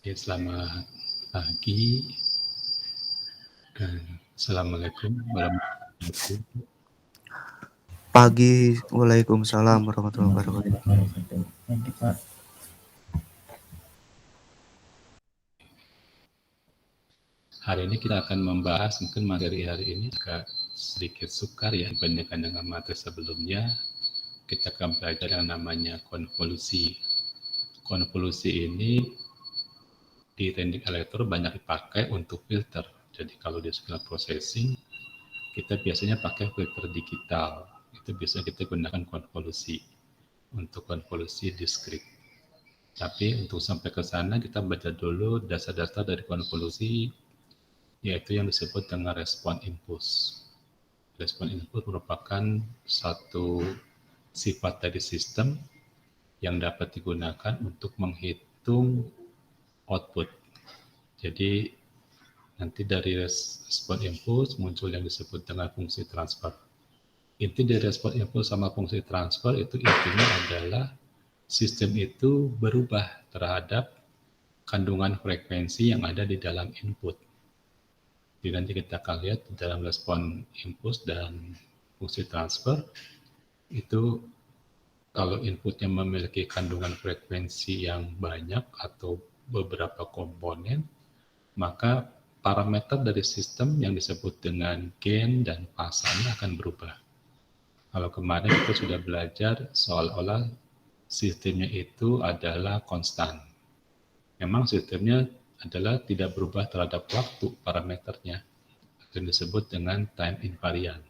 Ya, selamat pagi dan Assalamualaikum warahmatullahi wabarakatuh. Pagi, waalaikumsalam warahmatullahi wabarakatuh. Hari ini kita akan membahas mungkin materi hari ini agak sedikit sukar ya dibandingkan dengan materi sebelumnya. Kita akan belajar yang namanya konvolusi. Konvolusi ini di teknik elektro banyak dipakai untuk filter. Jadi kalau di signal processing kita biasanya pakai filter digital. Itu biasanya kita gunakan konvolusi untuk konvolusi diskrit. Tapi untuk sampai ke sana kita baca dulu dasar-dasar dari konvolusi, yaitu yang disebut dengan respon impuls. Respon impuls merupakan satu sifat dari sistem yang dapat digunakan untuk menghitung output. Jadi nanti dari respon impuls muncul yang disebut dengan fungsi transfer. Inti dari respon impuls sama fungsi transfer itu intinya adalah sistem itu berubah terhadap kandungan frekuensi yang ada di dalam input. Jadi nanti kita akan lihat di dalam respon impuls dan fungsi transfer itu kalau inputnya memiliki kandungan frekuensi yang banyak atau beberapa komponen, maka parameter dari sistem yang disebut dengan gain dan pasanya akan berubah. Kalau kemarin kita sudah belajar seolah-olah sistemnya itu adalah konstan. Memang sistemnya adalah tidak berubah terhadap waktu parameternya, yang disebut dengan time invariant.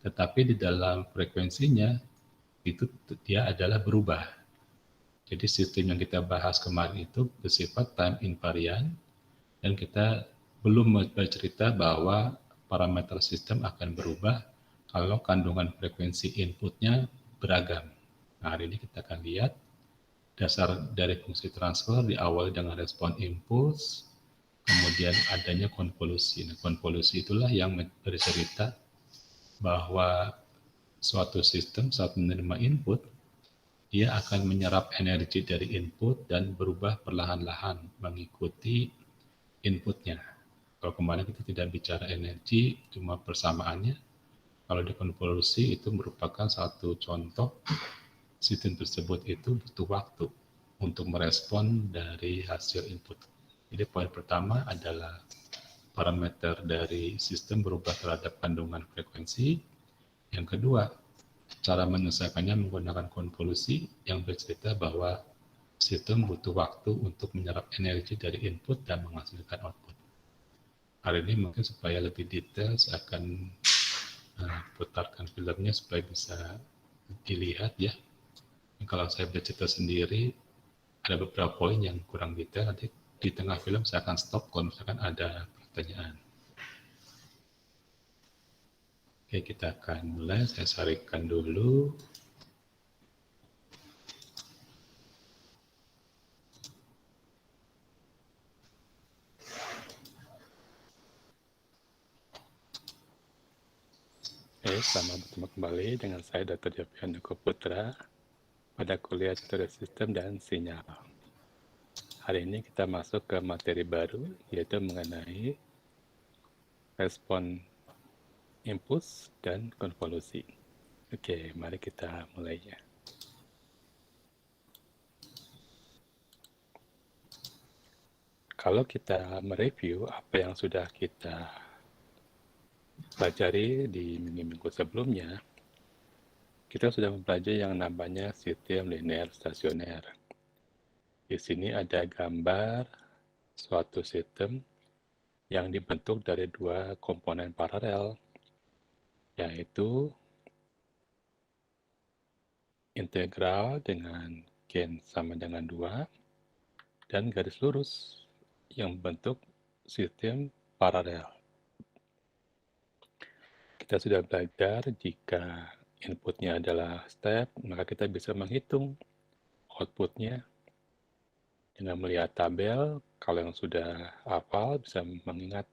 Tetapi di dalam frekuensinya itu dia adalah berubah. Jadi sistem yang kita bahas kemarin itu bersifat time invariant dan kita belum bercerita bahwa parameter sistem akan berubah kalau kandungan frekuensi inputnya beragam. Nah, hari ini kita akan lihat dasar dari fungsi transfer diawali dengan respon impuls, kemudian adanya konvolusi. Nah, konvolusi itulah yang bercerita bahwa suatu sistem saat menerima input, dia akan menyerap energi dari input dan berubah perlahan-lahan mengikuti inputnya. Kalau kemarin kita tidak bicara energi, cuma persamaannya. Kalau di konvolusi itu merupakan satu contoh sistem tersebut itu butuh waktu untuk merespon dari hasil input. Jadi poin pertama adalah parameter dari sistem berubah terhadap kandungan frekuensi. Yang kedua, cara menyelesaikannya menggunakan konvolusi yang bercerita bahwa sistem butuh waktu untuk menyerap energi dari input dan menghasilkan output. Hari ini mungkin supaya lebih detail saya akan putarkan filmnya supaya bisa dilihat ya. Kalau saya bercerita sendiri ada beberapa poin yang kurang detail, nanti di tengah film saya akan stop kalau misalkan ada pertanyaan. Oke, kita akan mulai. Saya saringkan dulu. Selamat bertemu kembali dengan saya Dr. Jovian Putra pada kuliah Teori Sistem dan Sinyal. Hari ini kita masuk ke materi baru, yaitu mengenai respon impuls dan konvolusi. Oke, mari kita mulainya. Kalau kita mereview apa yang sudah kita pelajari di minggu-minggu sebelumnya, kita sudah mempelajari yang namanya sistem linear stasioner. Di sini ada gambar suatu sistem yang dibentuk dari dua komponen paralel, yaitu integral dengan gain sama dengan 2, dan garis lurus yang membentuk sistem paralel. Kita sudah belajar jika inputnya adalah step, maka kita bisa menghitung outputnya dengan melihat tabel. Kalau yang sudah hafal bisa mengingat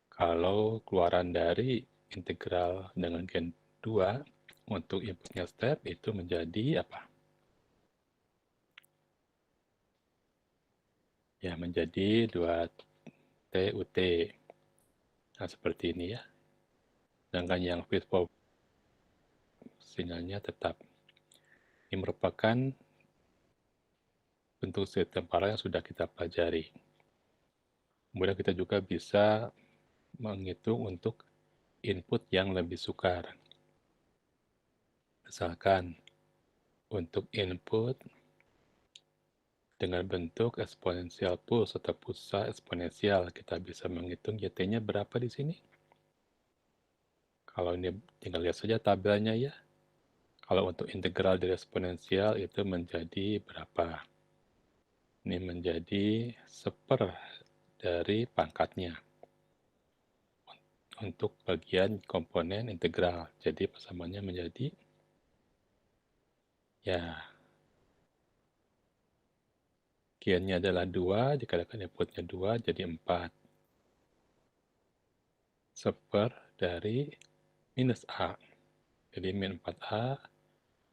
kalau keluaran dari integral dengan gain 2 untuk inputnya step itu menjadi apa? ya menjadi 2TUT. Nah, seperti ini ya. Sedangkan yang feed forward sinyalnya tetap. Ini merupakan bentuk sistem paralel yang sudah kita pelajari. Kemudian kita juga bisa menghitung untuk input yang lebih sukar. Misalkan untuk input dengan bentuk eksponensial pulse atau pulsa eksponensial, kita bisa menghitung YT-nya berapa di sini. Kalau ini tinggal lihat saja tabelnya ya. Kalau untuk integral dari eksponensial itu menjadi berapa? Ini menjadi 1/4 dari pangkatnya untuk bagian komponen integral. Jadi persamaannya menjadi ya Q-nya adalah 2, dikalikan inputnya 2 jadi 4. 1/4 dari minus A. Jadi min 4A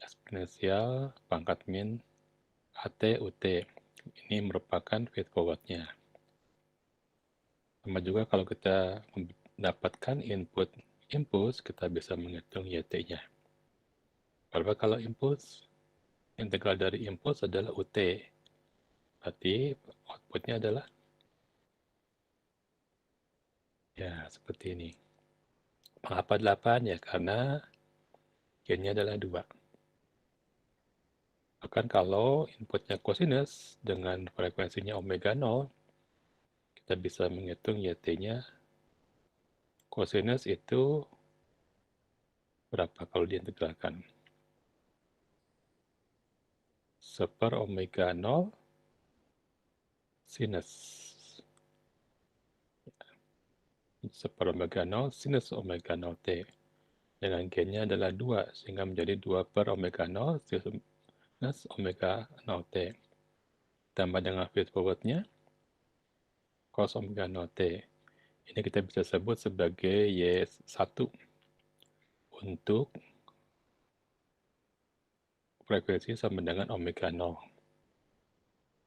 eksponensial pangkat min AT UT. Ini merupakan feed forward-nya. Sama juga kalau kita mendapatkan input impuls, kita bisa menghitung YT-nya. Berapa kalau impuls? Integral dari impuls adalah UT. Berarti outputnya adalah ya seperti ini. Mengapa 8? Ya karena Q-nya adalah 2. Bahkan kalau inputnya cosinus dengan frekuensinya omega 0, kita bisa menghitung YT-nya. Cosinus itu berapa kalau diintegralkan? 1/2 omega 0 sinus. 1/2 omega 0 sinus omega 0 T. Dengan G-nya adalah 2, sehingga menjadi 2/, omega 0 sinus omega 0 T. Tambah dengan feed forward-nya, cos omega 0 T. Ini kita bisa sebut sebagai Y1 untuk frekuensi sama dengan omega 0.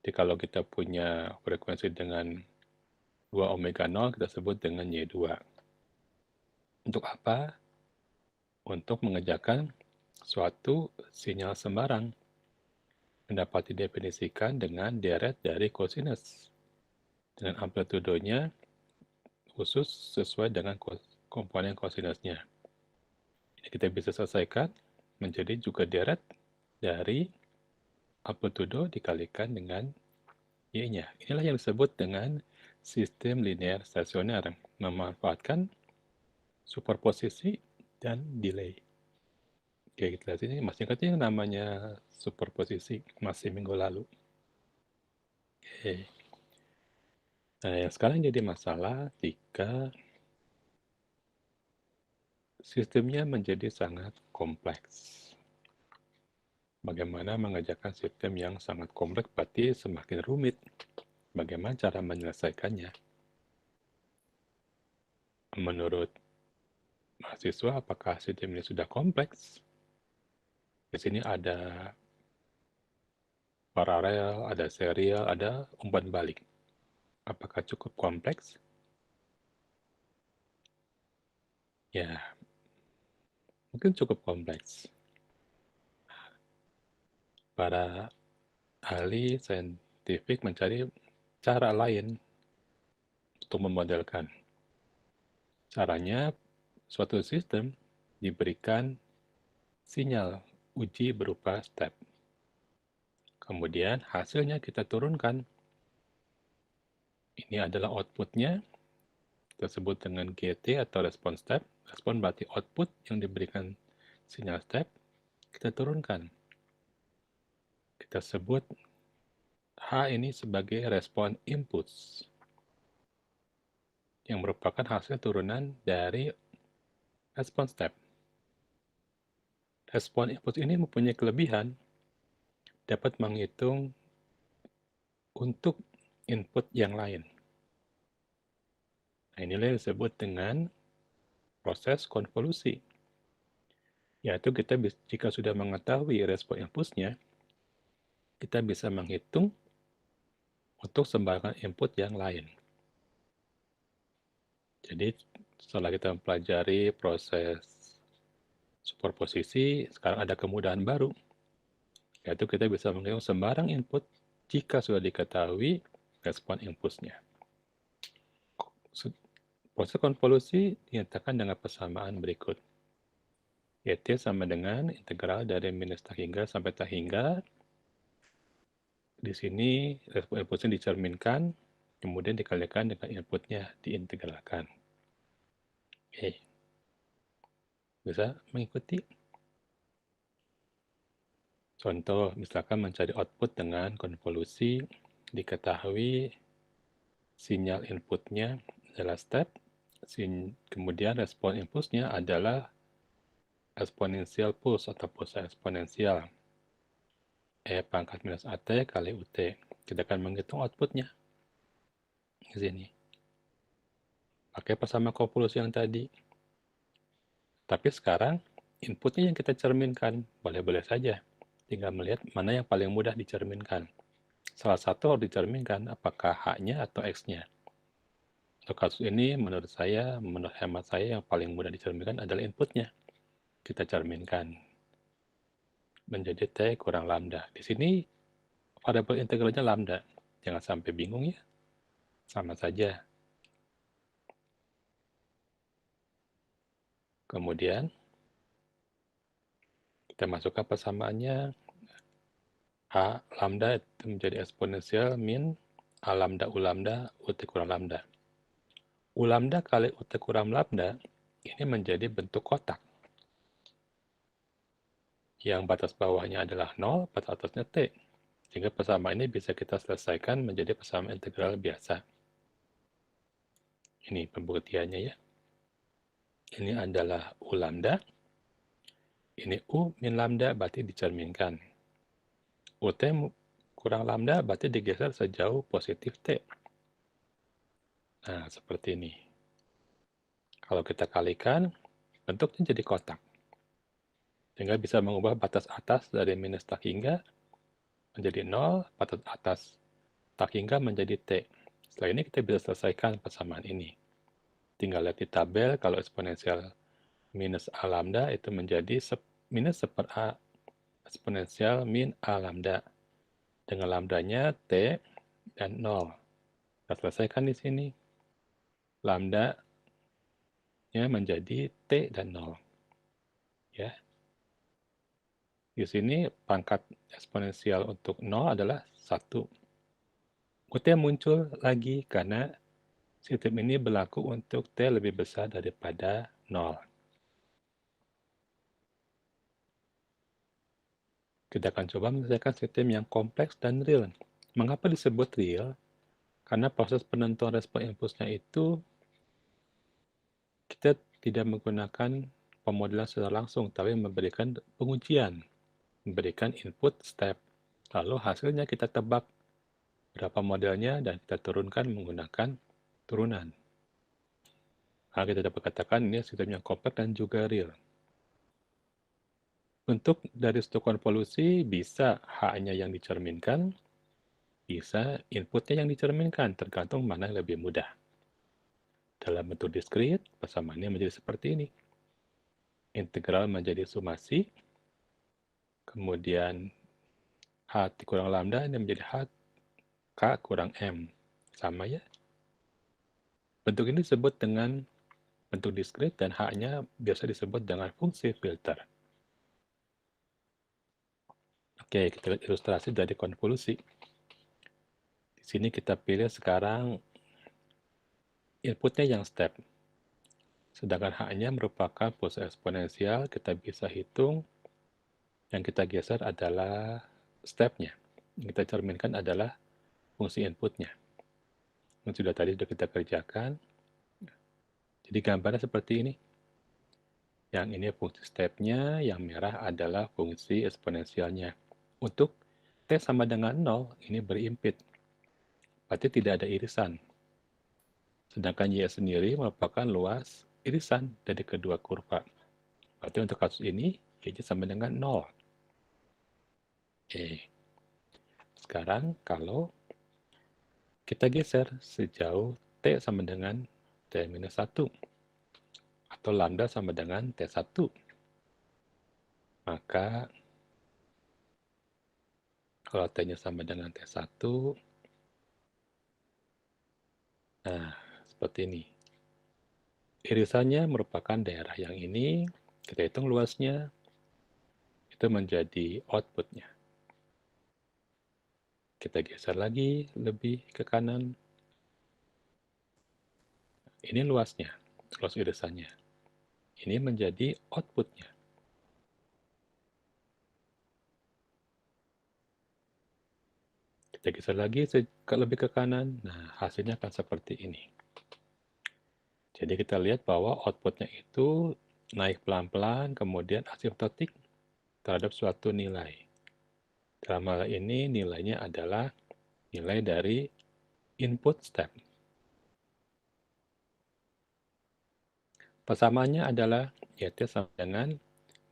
Jadi kalau kita punya frekuensi dengan 2 omega 0, kita sebut dengan Y2. Untuk apa? Untuk mengerjakan suatu sinyal sembarang. Dapat didefinisikan dengan deret dari kosinus. Dengan amplitudonya khusus sesuai dengan komponen kosinusnya. Ini kita bisa selesaikan menjadi juga deret dari amplitudo dikalikan dengan Y-nya. Inilah yang disebut dengan sistem linear stasioner, memanfaatkan superposisi dan delay. Oke, kita lihat sini, masih ingat yang namanya superposisi masih minggu lalu. Oke. Nah, yang sekarang jadi masalah jika sistemnya menjadi sangat kompleks. Bagaimana mengerjakan sistem yang sangat kompleks berarti semakin rumit. Bagaimana cara menyelesaikannya? Menurut mahasiswa, apakah sistem ini sudah kompleks? Di sini ada paralel, ada serial, ada umpan balik. Apakah cukup kompleks? Ya, mungkin cukup kompleks. Para ahli saintifik mencari cara lain untuk memodelkan. Caranya, suatu sistem diberikan sinyal uji berupa step. Kemudian hasilnya kita turunkan. Ini adalah outputnya, kita sebut dengan GT atau response step. Respon berarti output yang diberikan sinyal step, kita turunkan. Kita sebut H ini sebagai respon impulse, yang merupakan hasil turunan dari respon step. Respon impulse ini mempunyai kelebihan, dapat menghitung untuk input yang lain. Nah, inilah yang disebut dengan proses konvolusi. Yaitu kita jika sudah mengetahui respon impulsnya, kita bisa menghitung untuk sembarangan input yang lain. Jadi setelah kita mempelajari proses superposisi, sekarang ada kemudahan baru, yaitu kita bisa menghitung sembarang input jika sudah diketahui respon impulsnya. Proses konvolusi dinyatakan dengan persamaan berikut. YT sama dengan integral dari minus tak hingga sampai tak hingga. Di sini respon impulsnya dicerminkan, kemudian dikalikan dengan inputnya diintegralkan. Oke, bisa mengikuti? Contoh, misalkan mencari output dengan konvolusi, diketahui sinyal inputnya adalah step, kemudian respon impulsnya adalah eksponensial pulse atau pulsa eksponensial. E pangkat minus AT kali UT. Kita akan menghitung outputnya di sini. Pakai persamaan konvolusi yang tadi. Tapi sekarang inputnya yang kita cerminkan, boleh-boleh saja. Tinggal melihat mana yang paling mudah dicerminkan. Salah satu harus dicerminkan, apakah H-nya atau X-nya. Untuk kasus ini, menurut hemat saya, yang paling mudah dicerminkan adalah inputnya. Kita cerminkan menjadi T kurang lambda. Di sini variabel integralnya lambda. Jangan sampai bingung ya. Sama saja. Kemudian, kita masukkan persamaannya. A lambda itu menjadi eksponensial min A lambda U lambda UT kurang lambda. U lambda kali UT kurang lambda ini menjadi bentuk kotak. Yang batas bawahnya adalah 0, batas atasnya T. Sehingga persamaan ini bisa kita selesaikan menjadi persamaan integral biasa. Ini pembuktiannya ya. Ini adalah U lambda. Ini U min lambda berarti dicerminkan. UT kurang lambda berarti digeser sejauh positif T. Nah, seperti ini. Kalau kita kalikan, bentuknya jadi kotak. Sehingga bisa mengubah batas atas dari minus tak hingga menjadi 0, batas atas tak hingga menjadi T. Setelah ini kita bisa selesaikan persamaan ini. Tinggal lihat di tabel, kalau eksponensial minus A lambda itu menjadi minus 1 A eksponensial min A lambda. Dengan lambdanya T dan 0. Kita selesaikan di sini. Lambda-nya menjadi T dan 0. Ya. Di sini pangkat eksponensial untuk 0 adalah 1. UT muncul lagi karena sistem ini berlaku untuk T lebih besar daripada 0. Kita akan coba menyelesaikan sistem yang kompleks dan real. Mengapa disebut real? Karena proses penentuan respon impulsnya itu kita tidak menggunakan pemodelan secara langsung, tapi memberikan pengujian, memberikan input step. Lalu hasilnya kita tebak berapa modelnya dan kita turunkan menggunakan turunan. Nah, kita dapat katakan ini sistem yang kompleks dan juga real. Untuk dari struktur konvolusi bisa H-nya yang dicerminkan, bisa inputnya yang dicerminkan, tergantung mana yang lebih mudah. Dalam bentuk diskrit, persamaannya menjadi seperti ini. Integral menjadi sumasi, kemudian H kurang lambda ini menjadi H K kurang M. Sama ya. Bentuk ini disebut dengan bentuk diskrit dan H-nya biasa disebut dengan fungsi filter. Oke, kita lihat ilustrasi dari konvolusi. Di sini kita pilih sekarang inputnya yang step. Sedangkan H-nya merupakan pulsa eksponensial, kita bisa hitung. Yang kita geser adalah step-nya. Yang kita cerminkan adalah fungsi inputnya. Yang sudah kita kerjakan. Jadi gambarnya seperti ini. Yang ini fungsi step-nya, yang merah adalah fungsi eksponensialnya. Untuk T sama dengan 0, ini berimpit. Berarti tidak ada irisan. Sedangkan Y sendiri merupakan luas irisan dari kedua kurva. Berarti untuk kasus ini, Y sama dengan 0. Oke. Sekarang kalau Kita geser sejauh T sama dengan T-1 atau lambda sama dengan T1. Maka kalau T-nya sama dengan T1, nah seperti ini. Irisannya merupakan daerah yang ini, kita hitung luasnya, itu menjadi outputnya. Kita geser lagi lebih ke kanan. Ini luasnya, luas irisannya. Ini menjadi outputnya. Kita geser lagi lebih ke kanan, nah hasilnya akan seperti ini. Jadi kita lihat bahwa outputnya itu naik pelan-pelan, kemudian asymptotik terhadap suatu nilai. Dalam hal ini nilainya adalah nilai dari input step. Persamaannya adalah YT sama dengan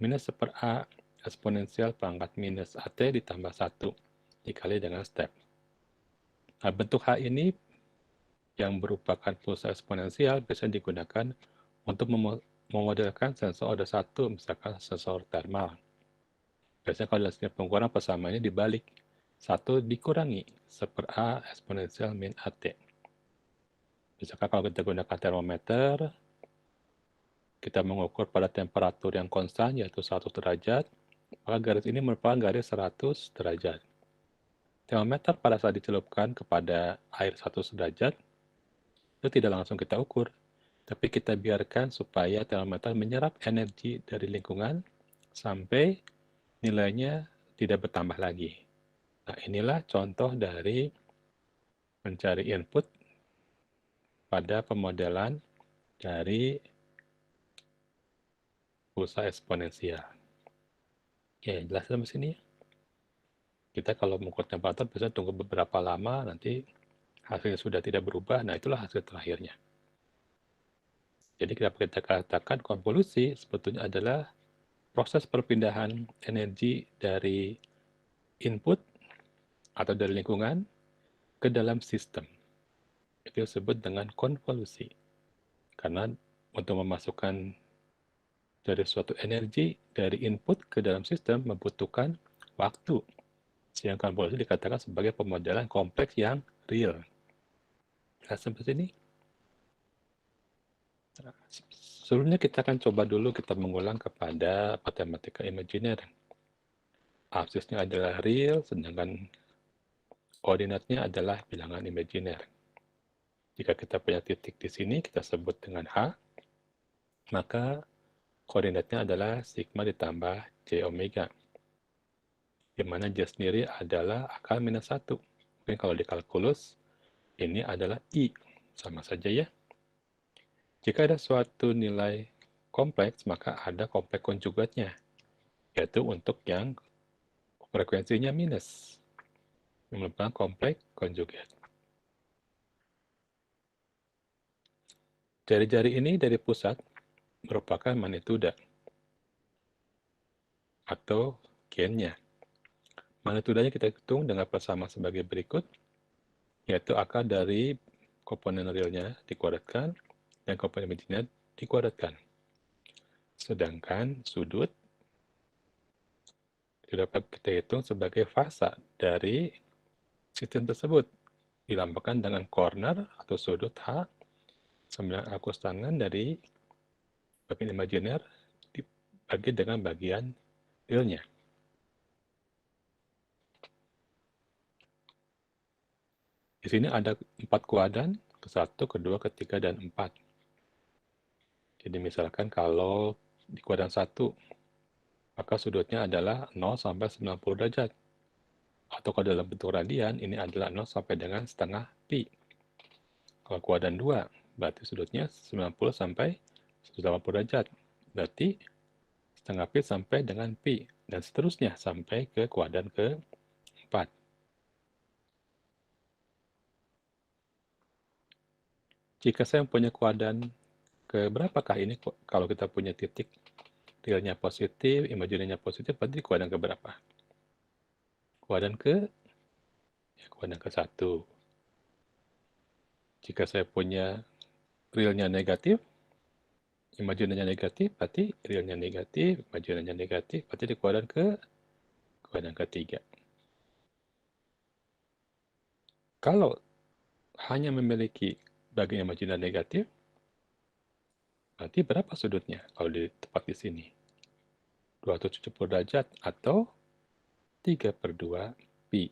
minus 1/A eksponensial pangkat minus AT ditambah 1 dikali dengan step. Nah, bentuk H ini yang merupakan pulsa eksponensial bisa digunakan untuk memodelkan sensor order 1, misalkan sensor thermal. Biasanya kalau dilakukan pengukuran persamaannya dibalik. 1 dikurangi 1/A eksponensial min AT. Misalkan kalau kita gunakan termometer, kita mengukur pada temperatur yang konstan, yaitu 100 derajat, maka garis ini merupakan garis 100 derajat. Termometer pada saat dicelupkan kepada air 100 derajat, itu tidak langsung kita ukur, tapi kita biarkan supaya termometer menyerap energi dari lingkungan sampai nilainya tidak bertambah lagi. Nah, inilah contoh dari mencari input pada pemodelan dari pulsa eksponensial. Oke, jelas sampai sini. Kita kalau mengukur temperatur biasanya tunggu beberapa lama, nanti hasilnya sudah tidak berubah, nah itulah hasil terakhirnya. Jadi kita katakan konvolusi sebetulnya adalah proses perpindahan energi dari input atau dari lingkungan ke dalam sistem. Itu disebut dengan konvolusi. Karena untuk memasukkan dari suatu energi dari input ke dalam sistem membutuhkan waktu. Sehingga konvolusi dikatakan sebagai pemodelan kompleks yang real. Nah, sampai sini. Sebelumnya kita akan coba dulu kita mengulang kepada matematika imajiner. Aksisnya adalah real, sedangkan koordinatnya adalah bilangan imajiner. Jika kita punya titik di sini, kita sebut dengan H, maka koordinatnya adalah sigma ditambah J omega. Di mana J sendiri adalah akal minus 1. Mungkin kalau di kalkulus, ini adalah I. Sama saja ya. Jika ada suatu nilai kompleks, maka ada kompleks konjugatnya, yaitu untuk yang frekuensinya minus, yang merupakan kompleks konjugat. Jari-jari ini dari pusat merupakan magnituda atau gainnya. Magnitudanya kita hitung dengan persamaan sebagai berikut, yaitu akar dari komponen realnya dikuadratkan dan komponen imajiner dikuadratkan. Sedangkan sudut dapat kita hitung sebagai fasa dari sistem tersebut, dilambangkan dengan corner atau sudut H, sembilan arkus tangan dari bagian imajiner dibagi dengan bagian realnya. Di sini ada 4 kuadran, ke-1, ke-2, ke-3, dan 4. Jadi misalkan kalau di kuadran 1, maka sudutnya adalah 0 sampai 90 derajat. Atau kalau dalam bentuk radian, ini adalah 0 sampai dengan setengah pi. Kalau kuadran 2, berarti sudutnya 90 sampai 180 derajat. Berarti setengah pi sampai dengan pi. Dan seterusnya sampai ke kuadran ke-4. Jika saya mempunyai kuadran ke berapakah ini kalau kita punya titik realnya positif, imajinernya positif, berarti kuadran ke berapa? Kuadran ke 1. Jika saya punya realnya negatif, imaginanya negatif, berarti realnya negatif, imaginanya negatif, berarti di kuadran ketiga. Kalau hanya memiliki bagian imajinar negatif, berarti berapa sudutnya kalau di tempat di sini? 270 derajat atau 3/2 pi.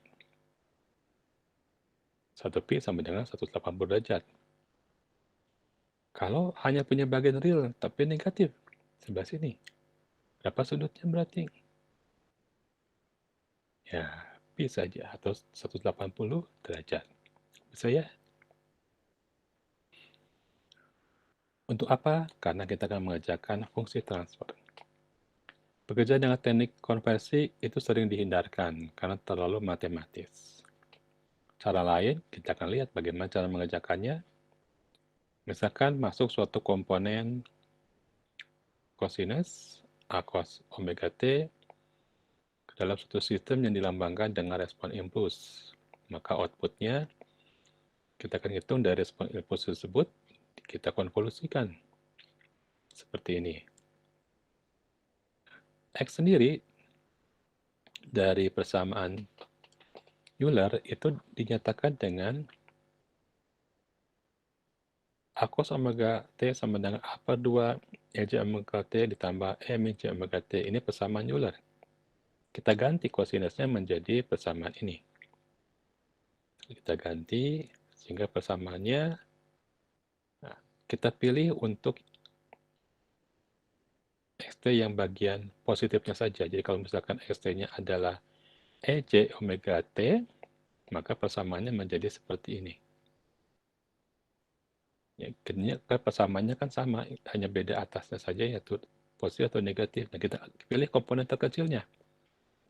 1 pi sama dengan 180 derajat. Kalau hanya punya bagian real tapi negatif, sebelah sini, berapa sudutnya berarti? Ya, pi saja atau 180 derajat. Bisa ya? Untuk apa? Karena kita akan mengerjakan fungsi transfer. Bekerja dengan teknik konversi itu sering dihindarkan karena terlalu matematis. Cara lain, kita akan lihat bagaimana cara mengerjakannya. Misalkan masuk suatu komponen cosinus A cos omega T ke dalam suatu sistem yang dilambangkan dengan respon impuls. Maka outputnya kita akan hitung dari respon impuls tersebut, kita konvolusikan. Seperti ini. X sendiri dari persamaan Euler itu dinyatakan dengan A cos omega T sama dengan A/2 EJ omega T ditambah E min J omega T. Ini persamaan Euler. Kita ganti kosinusnya menjadi persamaan ini. Kita ganti sehingga persamaannya kita pilih untuk XT yang bagian positifnya saja. Jadi kalau misalkan XT-nya adalah EJ omega T, maka persamaannya menjadi seperti ini. Ya, persamaannya kan sama, hanya beda atasnya saja yaitu positif atau negatif. Nah, kita pilih komponen terkecilnya.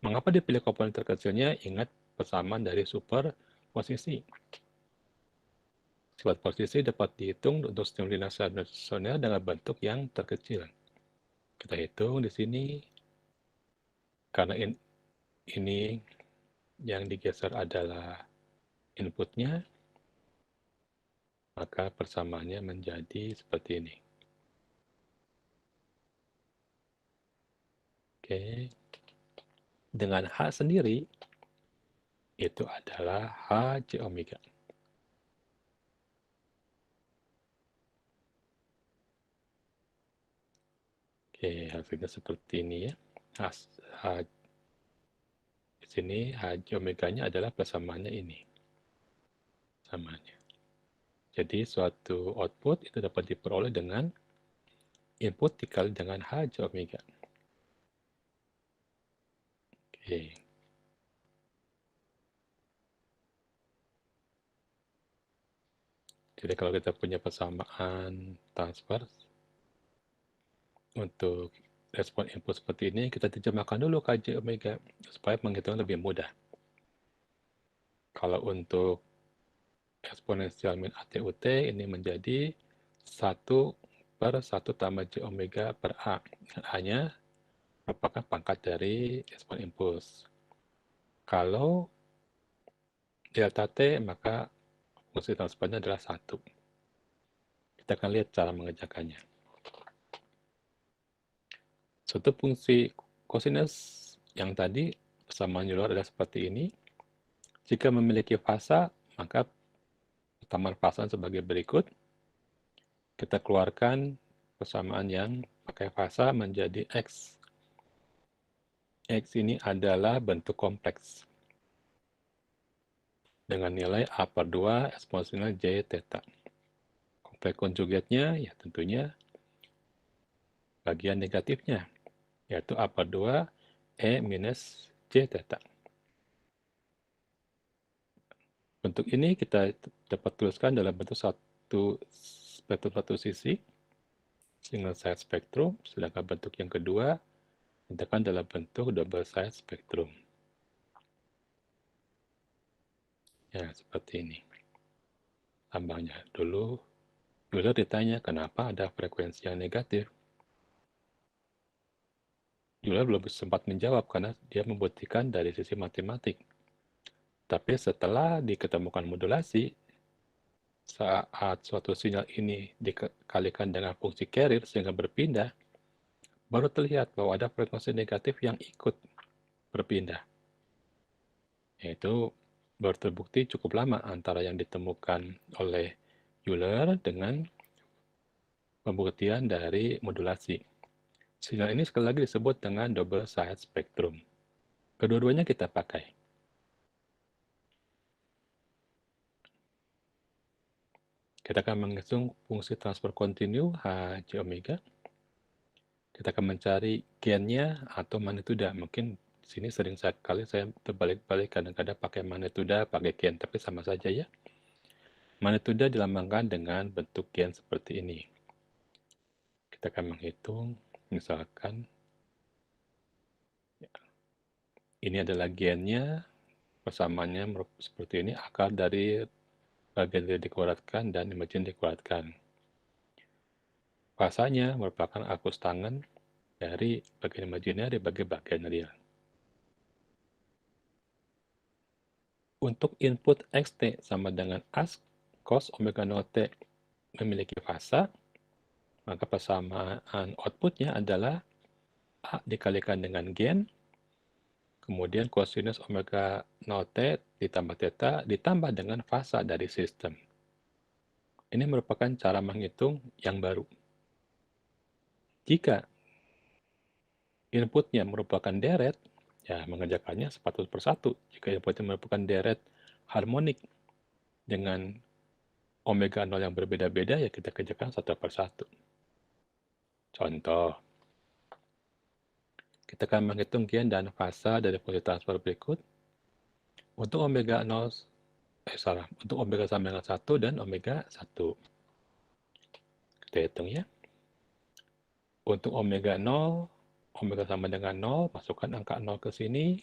Mengapa dipilih komponen terkecilnya? Ingat persamaan dari superposisi. Superposisi dapat dihitung untuk stimuli nasional dengan bentuk yang terkecil. Kita hitung di sini, karena ini yang digeser adalah inputnya, maka persamaannya menjadi seperti ini. Oke. Dengan H sendiri, itu adalah HJ omega. Oke, hasilnya seperti ini ya. Di sini HJ omeganya adalah persamaannya ini. Samaannya. Jadi suatu output itu dapat diperoleh dengan input dikali dengan HJ omega. Oke. Jadi kalau kita punya persamaan transfer untuk respon input seperti ini, kita terjemahkan dulu KJ omega supaya menghitung lebih mudah. Kalau untuk eksponensial min ATUT ini menjadi 1/1 tambah J omega per A. A-nya merupakan pangkat dari respon impuls. Kalau delta T, maka fungsi transfernya adalah 1. Kita akan lihat cara mengerjakannya. Suatu fungsi kosinus yang tadi persamaan Euler adalah seperti ini. Jika memiliki fasa, maka persamaan fasa sebagai berikut. Kita keluarkan persamaan yang pakai fasa menjadi X. X ini adalah bentuk kompleks dengan nilai A/2 eksponensial J theta. Kompleks konjugatnya ya tentunya bagian negatifnya, yaitu A/2 E minus J theta. Bentuk ini kita dapat tuliskan dalam bentuk satu sisi, single side spectrum, sedangkan bentuk yang kedua kita dalam bentuk double side spectrum. Ya, seperti ini. Tambahnya dulu, Euler ditanya kenapa ada frekuensi yang negatif. Euler belum sempat menjawab karena dia membuktikan dari sisi matematik. Tapi setelah diketemukan modulasi, Saat suatu sinyal ini dikalikan dengan fungsi carrier sehingga berpindah, baru terlihat bahwa ada frekuensi negatif yang ikut berpindah. Yaitu baru terbukti cukup lama antara yang ditemukan oleh Euler dengan pembuktian dari modulasi. Sinyal ini sekali lagi disebut dengan double side spectrum. Kedua-duanya kita pakai. Kita akan menghitung fungsi transfer kontinu Hj omega. Kita akan mencari gainnya atau magnituda. Mungkin di sini sering sekali saya terbalik-balik, kadang-kadang pakai magnituda, pakai gain, tapi sama saja ya. Magnituda dilambangkan dengan bentuk gain seperti ini. Kita akan menghitung, misalkan, ini adalah gainnya, persamaannya seperti ini, akar dari bagian real dikuadratkan dan imajin dikuadratkan. Fasanya merupakan arcus tangen dari bagian imajiner dibagi bagian real. Untuk input xt sama dengan as cos omega 0t memiliki fasa, maka persamaan outputnya adalah A dikalikan dengan gain, kemudian cosinus omega 0t ditambah theta ditambah dengan fasa dari sistem. Ini merupakan cara menghitung yang baru. Jika inputnya merupakan deret, ya mengerjakannya satu persatu. Jika inputnya merupakan deret harmonik dengan omega 0 yang berbeda-beda, ya kita kerjakan satu persatu. Contoh, kita akan menghitung gain dan fasa dari fungsi transfer berikut. Untuk omega 0, untuk omega sama dengan 1 dan omega 1. Kita hitung ya. Untuk omega 0, omega sama dengan 0, masukkan angka 0 ke sini,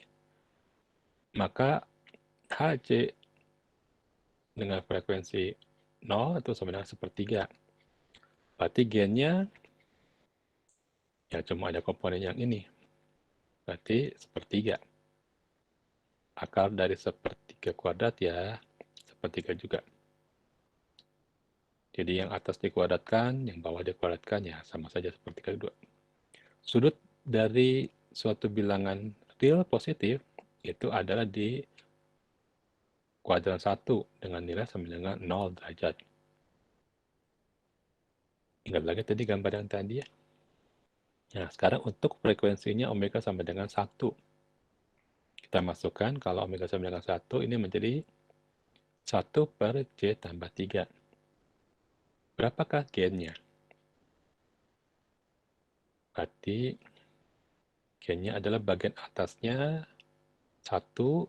maka Hc dengan frekuensi 0 itu sama dengan sepertiga. Berarti gainnya ya cuma ada komponen yang ini. Berarti sepertiga. Akar dari sepertiga kuadrat ya sepertiga juga. Jadi yang atas dikuadratkan, yang bawah dikuadratkan ya sama saja sepertiga kedua. Sudut dari suatu bilangan real positif itu adalah di kuadran 1 dengan nilai sama dengan 0 derajat. Ingat lagi tadi gambar yang tadi ya. Nah, sekarang untuk frekuensinya omega sama dengan 1. Kita masukkan kalau omega sama dengan 1 ini menjadi 1 per J tambah 3. Berapakah gainnya? Berarti gainnya adalah bagian atasnya 1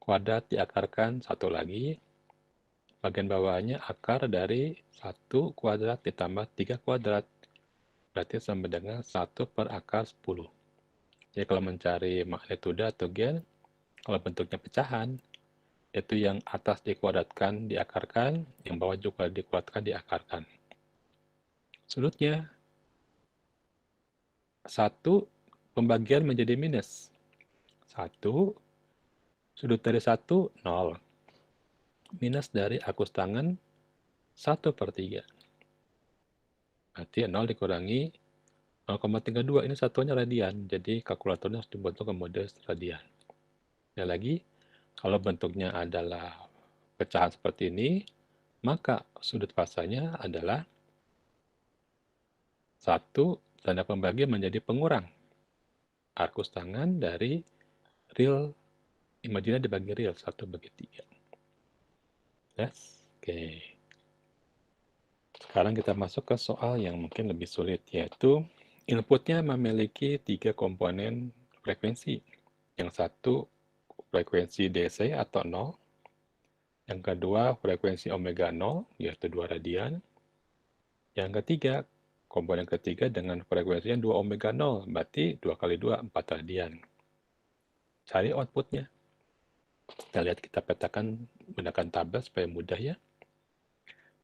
kuadrat diakarkan 1 lagi. Bagian bawahnya akar dari 1 kuadrat ditambah 3 kuadrat. Berarti sama dengan 1 per akar 10. Jadi kalau mencari magnituda atau gain, kalau bentuknya pecahan, itu yang atas dikuadratkan diakarkan, yang bawah juga dikuadratkan diakarkan. Sudutnya 1 pembagian menjadi minus. 1, sudut dari 1, 0. Minus dari arcus tangen 1 per 3. Berarti 0 dikurangi 0,32. Ini satuannya radian, jadi kalkulatornya harus dibuat ke mode radian. Dan lagi, kalau bentuknya adalah pecahan seperti ini, maka sudut fasanya adalah 1, tanda pembagi menjadi pengurang. Arcus tangen dari real, imajiner dibagi real, 1 bagi 3. Yes, oke. Sekarang kita masuk ke soal yang mungkin lebih sulit, yaitu inputnya memiliki 3 komponen frekuensi. Yang satu frekuensi DC atau 0. Yang kedua frekuensi omega 0, yaitu 2 radian. Yang ketiga, komponen ketiga dengan frekuensinya 2 omega 0, berarti 2 kali 2, 4 radian. Cari outputnya. Kita lihat, kita petakan menggunakan tabel supaya mudah ya.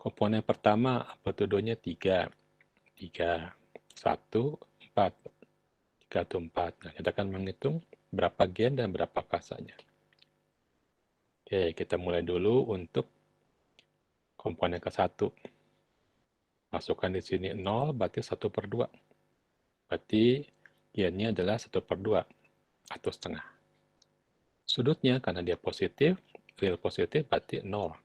Komponen pertama amplitudonya 3. 3, 1, 4. 3 atau 4. Nah, kita akan menghitung berapa gain dan berapa fasanya. Oke, kita mulai dulu untuk komponen ke-1. Masukkan di sini 0, berarti 1/2. Berarti gennya adalah 1/2 atau setengah. Sudutnya karena dia positif, real positif berarti 0.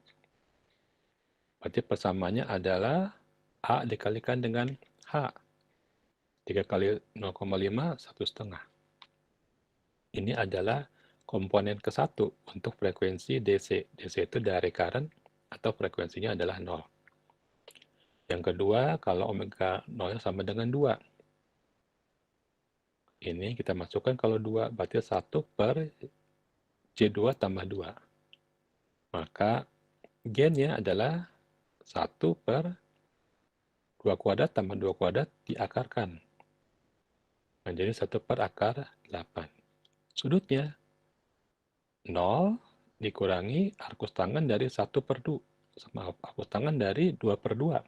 Berarti persamaannya adalah A dikalikan dengan H. 3 kali 0,5, 1/2. Ini adalah komponen ke-1 untuk frekuensi DC. DC itu direct current atau frekuensinya adalah 0. Yang kedua, kalau omega 0 sama dengan 2. Ini kita masukkan kalau 2, berarti 1 per J2 tambah 2. Maka gennya adalah 1 per 2 kuadrat tambah 2 kuadrat diakarkan. Menjadi 1 per akar 8. Sudutnya 0 dikurangi arkus tangan dari 1/2. Sama arkus tangan dari 2/2.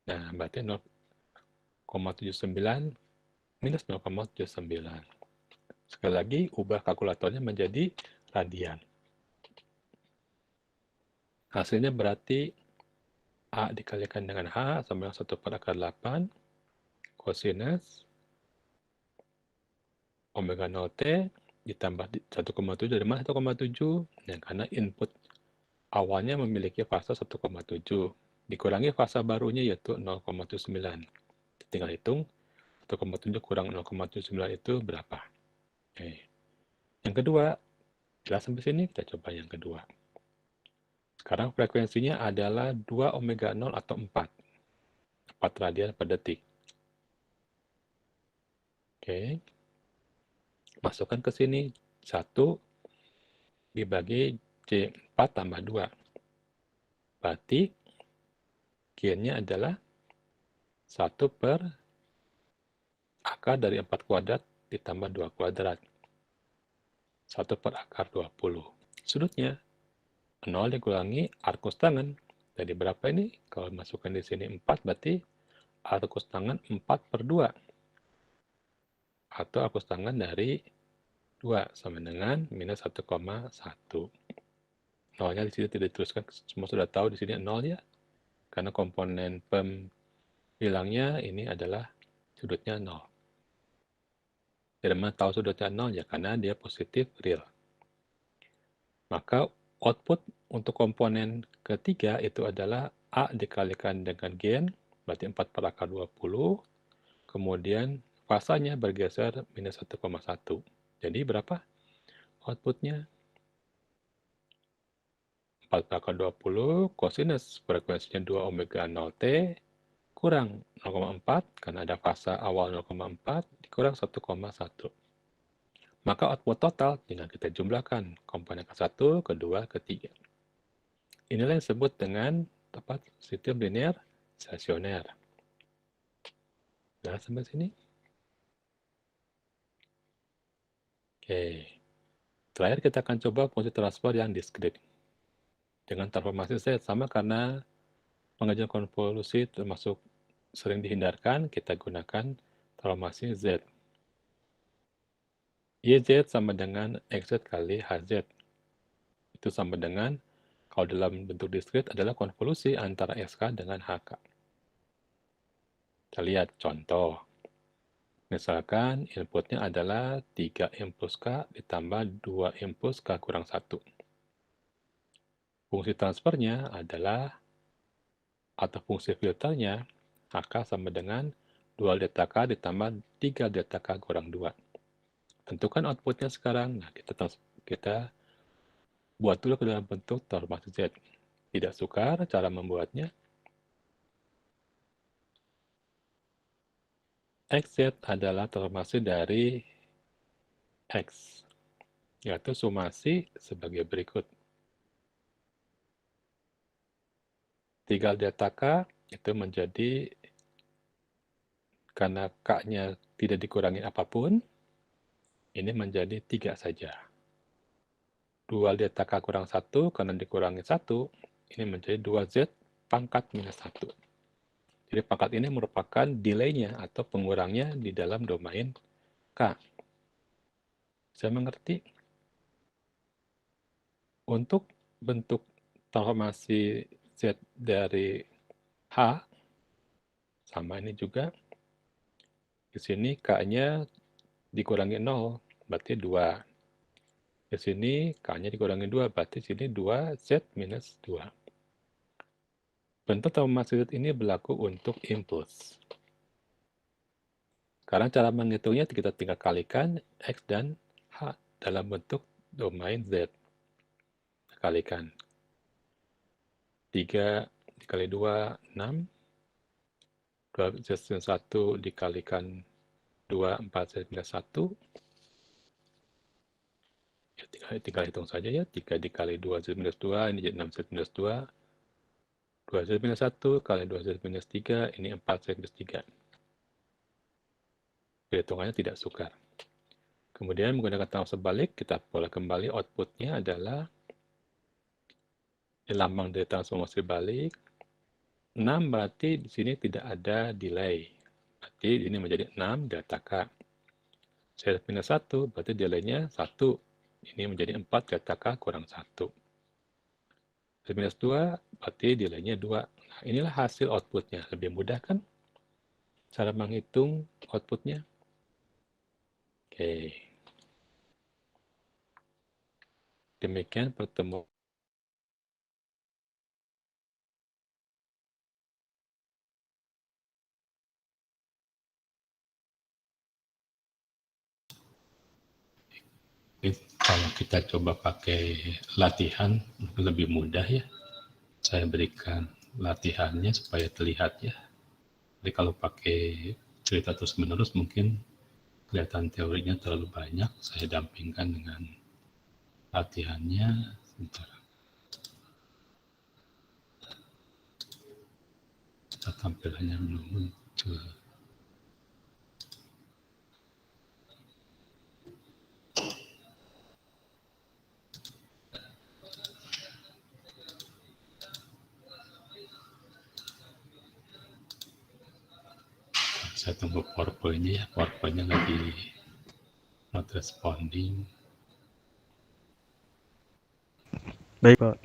Nah, berarti 0,79 minus 0,79. Sekali lagi, ubah kalkulatornya menjadi radian. Hasilnya berarti A dikalikan dengan H sama dengan 1 per akar 8 cosinus omega 0T ditambah 1,7 dari mana 1,7? Nah, karena input awalnya memiliki fasa 1,7. Dikurangi fasa barunya yaitu 0,79. Tinggal hitung 1,7 kurang 0,79 itu berapa. Oke. Yang kedua, jelas sampai sini, kita coba yang kedua. Sekarang frekuensinya adalah 2 omega 0 atau 4. 4 radian per detik. Oke. Masukkan ke sini 1 dibagi J4 tambah 2. Berarti gennya adalah 1 per akar dari 4 kuadrat ditambah 2 kuadrat. 1 per akar 20. Sudutnya 0 dikurangi arkus tangan. Jadi berapa ini? Kalau masukkan di sini 4, berarti arkus tangan 4/2. Atau arkus tangan dari 2 sama dengan minus 1,1. Nolnya di sini tidak dituliskan, semua sudah tahu di sini 0 ya. Karena komponen pembilangnya ini adalah sudutnya 0. Dari mana tahu sudutnya 0 ya? Karena dia positif real. Maka output untuk komponen ketiga itu adalah A dikalikan dengan gen, berarti 4 per akar 20. Kemudian fasanya bergeser minus 1,1. Jadi berapa outputnya? 4 per akar 20 cosinus frekuensinya 2 omega 0T kurang 0,4 karena ada fasa awal 0,4 dikurang 1,1. Maka output total tinggal kita jumlahkan komponen ke-1, kedua, ketiga. Inilah yang disebut dengan tepat sistem linear stasioner. Sudah sampai sini? Oke. Terakhir kita akan coba fungsi transfer yang diskrit. Dengan transformasi Z sama karena pengajian konvolusi termasuk sering dihindarkan, kita gunakan transformasi Z. YZ sama dengan XZ kali HZ. Itu sama dengan, kalau dalam bentuk diskrit adalah konvolusi antara SK dengan HK. Kita lihat contoh. Misalkan inputnya adalah 3 impuls K ditambah 2 impuls K kurang 1. Fungsi transfernya adalah, atau fungsi filternya, HK sama dengan 2 delta K ditambah 3 delta K kurang 2. Tentukan outputnya sekarang. Nah, kita buat dulu ke dalam bentuk transformasi Z. Tidak sukar cara membuatnya. XZ adalah transformasi dari X, yaitu sumasi sebagai berikut. 3 delta K itu menjadi, karena K-nya tidak dikurangi apapun, ini menjadi 3 saja. 2 delta K kurang 1, karena dikurangi 1, ini menjadi 2Z pangkat minus 1. Jadi pangkat ini merupakan delay-nya atau pengurangnya di dalam domain K. Bisa mengerti? Untuk bentuk transformasi Z dari H, sama ini juga. Di sini K-nya dikurangi 0, berarti 2. Di sini K-nya dikurangi 2, berarti sini 2Z minus 2. Bentuk transformasi Z ini berlaku untuk impuls. Sekarang cara menghitungnya kita tinggal kalikan X dan H dalam bentuk domain Z. Kalikan. 3 dikali 2, 6. 2Z minus 1 dikalikan 2, 4Z minus 1. Ya, tinggal hitung saja ya. 3 dikali 2Z minus 2, ini jadi 6Z minus 2. 2Z minus 1 kali 2Z minus 3, ini 4Z minus 3. Perhitungannya tidak sukar. Kemudian menggunakan tanggal sebalik, kita pola kembali outputnya adalah lambang dari transformasi balik. 6 berarti di sini tidak ada delay. Berarti ini menjadi 6 delta K. Z minus 1 berarti delay-nya 1. Ini menjadi 4 delta K kurang 1. Z minus 2 berarti delay-nya 2. Nah, inilah hasil outputnya. Lebih mudah kan cara menghitung outputnya? Oke. Demikian pertemuan. Kalau kita coba pakai latihan lebih mudah ya. Saya berikan latihannya supaya terlihat ya. Jadi kalau pakai cerita terus menerus mungkin kelihatan teorinya terlalu banyak. Saya dampingkan dengan latihannya. Sebentar. Kita tampilannya belum muncul. Saya tunggu PowerPoint-nya ya. PowerPoint-nya lagi not responding. Baik, Pak.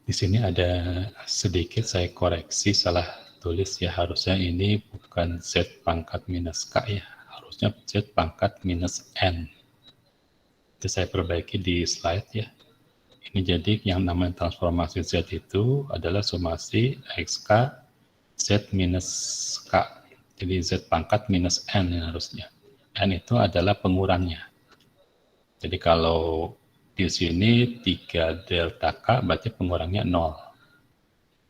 Di sini ada sedikit saya koreksi salah tulis ya, harusnya ini bukan Z pangkat minus K ya, harusnya Z pangkat minus N. Itu saya perbaiki di slide ya. Ini jadi yang namanya transformasi Z itu adalah somasi XK Z minus K. Jadi Z pangkat minus N ya harusnya. N itu adalah pengurangnya. Jadi kalau di sini 3 delta K berarti pengurangnya 0.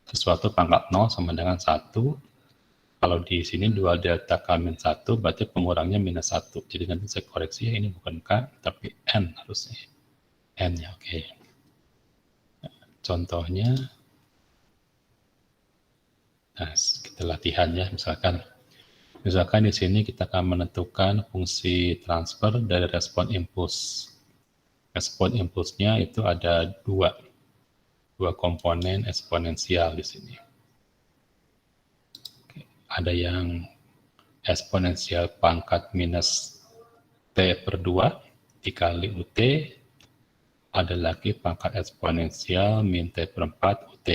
Sesuatu pangkat 0 sama dengan 1. Kalau di sini 2 delta K min 1 berarti pengurangnya minus 1. Jadi nanti saya koreksi ya, ini bukan K tapi N harusnya. N ya, oke. Contohnya, nah kita latihan ya, misalkan di sini kita akan menentukan fungsi transfer dari respon impuls. Respon impulsnya itu ada dua komponen eksponensial di sini. Oke. Ada yang eksponensial pangkat minus T per 2 dikali UT, ada lagi pangkat eksponensial min T per 4 UT.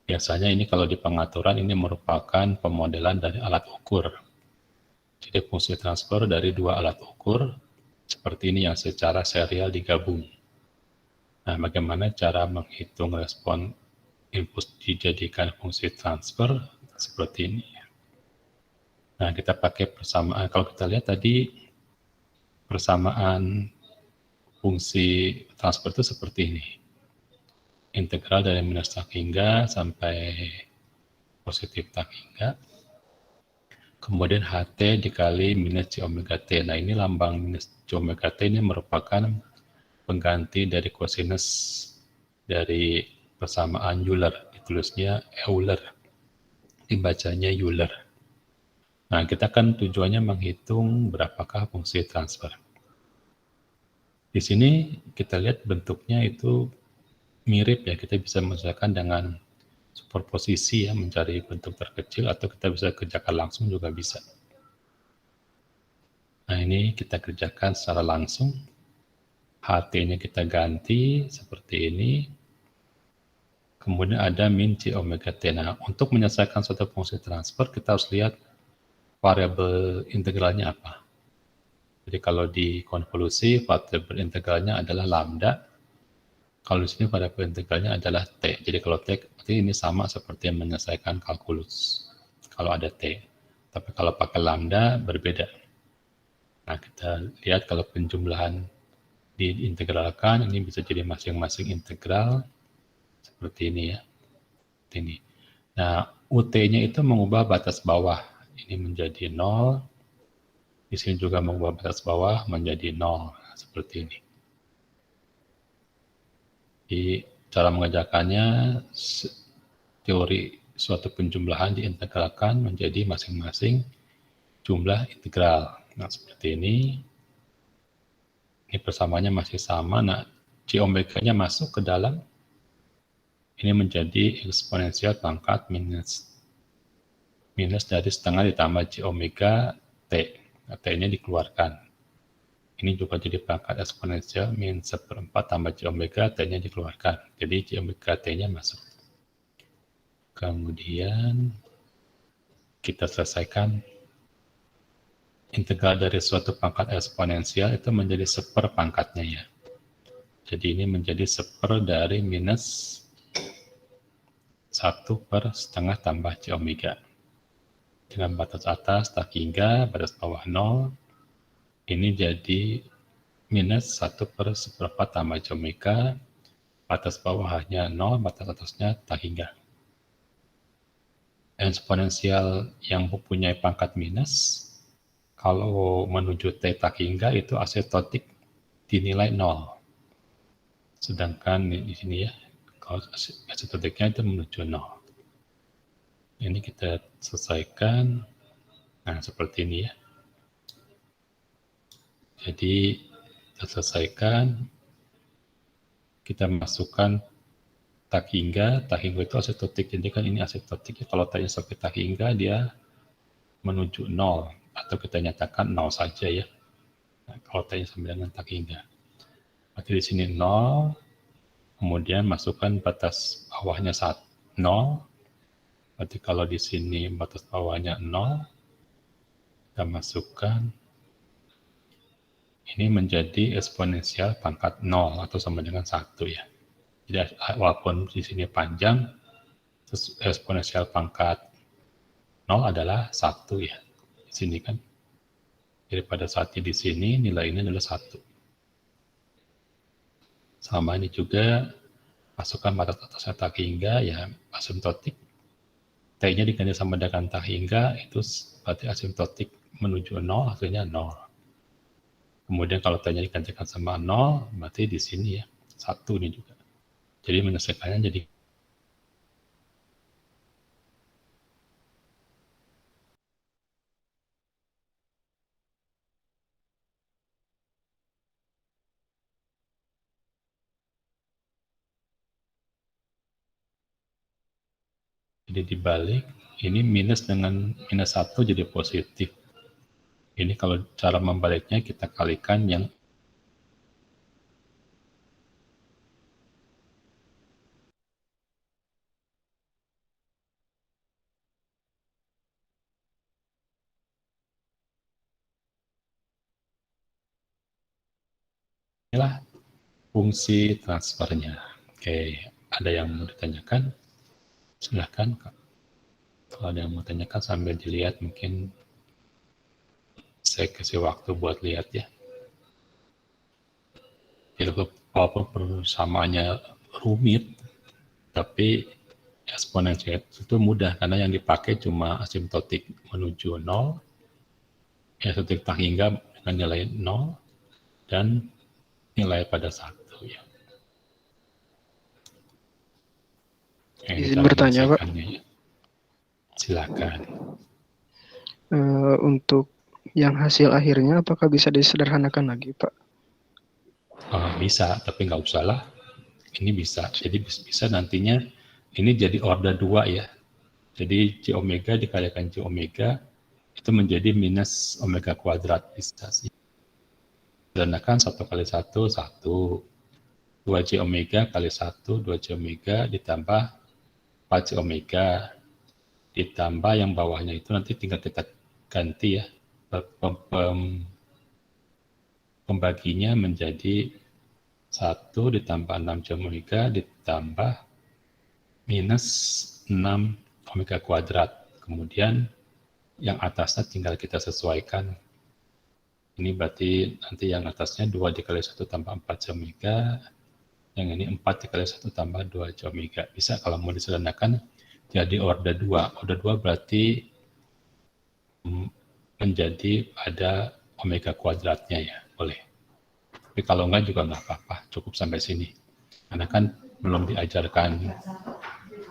Biasanya ini kalau di pengaturan ini merupakan pemodelan dari alat ukur. Jadi fungsi transfer dari dua alat ukur seperti ini yang secara serial digabung. Nah, bagaimana cara menghitung respon impuls dijadikan fungsi transfer seperti ini. Nah, kita pakai persamaan. Kalau kita lihat tadi persamaan fungsi transfer itu seperti ini. integral dari minus tak hingga sampai positif tak hingga. Kemudian HT dikali minus C omega T. Nah, ini lambang minus C omega T ini merupakan pengganti dari kosinus dari persamaan Euler. Ditulisnya Euler, dibacanya Euler. Nah, kita kan tujuannya menghitung berapakah fungsi transfer. Di sini kita lihat bentuknya itu mirip ya, kita bisa menyesuaikan dengan superposisi ya, mencari bentuk terkecil, atau kita bisa kerjakan langsung juga bisa. Nah, ini kita kerjakan secara langsung. HT-nya kita ganti seperti ini. Kemudian ada min C omega T. Nah, untuk menyelesaikan suatu fungsi transfer, kita harus lihat variabel integralnya apa. Jadi kalau di konvolusi, variabel integralnya adalah lambda. Kalau di sini variabel integralnya adalah T. Jadi kalau T, berarti ini sama seperti yang menyelesaikan kalkulus. Kalau ada T. Tapi kalau pakai lambda, berbeda. Nah, kita lihat kalau penjumlahan diintegralkan, ini bisa jadi masing-masing integral seperti ini ya. Ini. Nah, UT-nya itu mengubah batas bawah. Ini menjadi 0. Di sini juga mengubah batas bawah menjadi 0. Seperti ini. Di cara mengerjakannya, teori suatu penjumlahan diintegralkan menjadi masing-masing jumlah integral. Nah, seperti ini. Ini persamaannya masih sama. Nah, C omega-nya masuk ke dalam. Ini menjadi eksponensial pangkat minus dari setengah ditambah C omega T. Nah, T-nya dikeluarkan. Ini juga jadi pangkat eksponensial min 1/4 tambah C omega T-nya dikeluarkan. Jadi C omega T-nya masuk. Kemudian kita selesaikan integral dari suatu pangkat eksponensial itu menjadi 1/4 pangkatnya ya. Jadi ini menjadi 1/4 dari minus 1/2 tambah C omega. Dengan batas atas tak hingga, batas bawah 0. Ini jadi minus 1/1/4 tambah C omega. Batas bawah hanya 0, batas atasnya tak hingga. Eksponensial yang mempunyai pangkat minus, kalau menuju T tak hingga itu asymptotik dinilai 0. Sedangkan di sini ya, kalau asymptotiknya itu menuju 0. Ini kita selesaikan. Nah, seperti ini ya. Jadi, kita selesaikan. Kita masukkan tak hingga itu asymptotik. Jadi kan ini asymptotik. Kalau T-nya sampai tak hingga, dia menuju 0. Atau kita nyatakan 0 saja ya. Nah, kalau T-nya sampai dengan tak hingga. Berarti di sini 0. Kemudian masukkan batas bawahnya 0. Berarti kalau di sini batas bawahnya 0, kita masukkan. Ini menjadi eksponensial pangkat 0 atau sama dengan 1 ya. Jadi walaupun di sini panjang, eksponensial pangkat 0 adalah 1 ya. Di sini kan. Jadi pada saatnya di sini nilai ini adalah 1. Sama ini juga masukkan batas atasnya tak hingga ya asymptotik. T-nya diganti sama dengan tak hingga itu berarti asymptotik menuju 0 hasilnya 0. Kemudian kalau T-nya digantikan sama 0 berarti di sini ya 1 ini juga. Jadi menyelesaikannya jadi dibalik, ini minus dengan minus 1 jadi positif. Ini kalau cara membaliknya kita kalikan yang inilah fungsi transfernya. Oke, ada yang mau ditanyakan? Silahkan. Kalau ada yang mau tanyakan sambil dilihat mungkin saya kasih waktu buat lihat ya. Jadi walaupun persamaannya rumit, Tapi eksponensial itu mudah karena yang dipakai cuma asimptotik menuju 0, asimptotik tak hingga dengan nilai 0 dan nilai pada 1 ya. Izin bertanya, Pak. Ya. Silakan. Untuk yang hasil akhirnya apakah bisa disederhanakan lagi, Pak? Bisa, tapi nggak usah lah. Ini bisa. Jadi bisa nantinya ini jadi order 2 ya. Jadi J omega dikalikan J omega itu menjadi minus omega kuadrat bisa sih. Sederhanakan 1 kali 1, 1. 2J omega kali 1, 2J omega ditambah 4J omega. Ditambah yang bawahnya itu nanti tinggal kita ganti ya. Pembaginya menjadi 1 ditambah 6J omega ditambah minus 6 omega kuadrat. Kemudian yang atasnya tinggal kita sesuaikan. Ini berarti nanti yang atasnya 2 dikali 1 tambah 4J omega. Yang ini 4 dikali 1 tambah 2J omega. Bisa kalau mau disederhanakan jadi order 2. Order 2 berarti menjadi ada omega kuadratnya ya. Boleh. Tapi kalau enggak juga enggak apa-apa. Cukup sampai sini. Karena kan belum diajarkan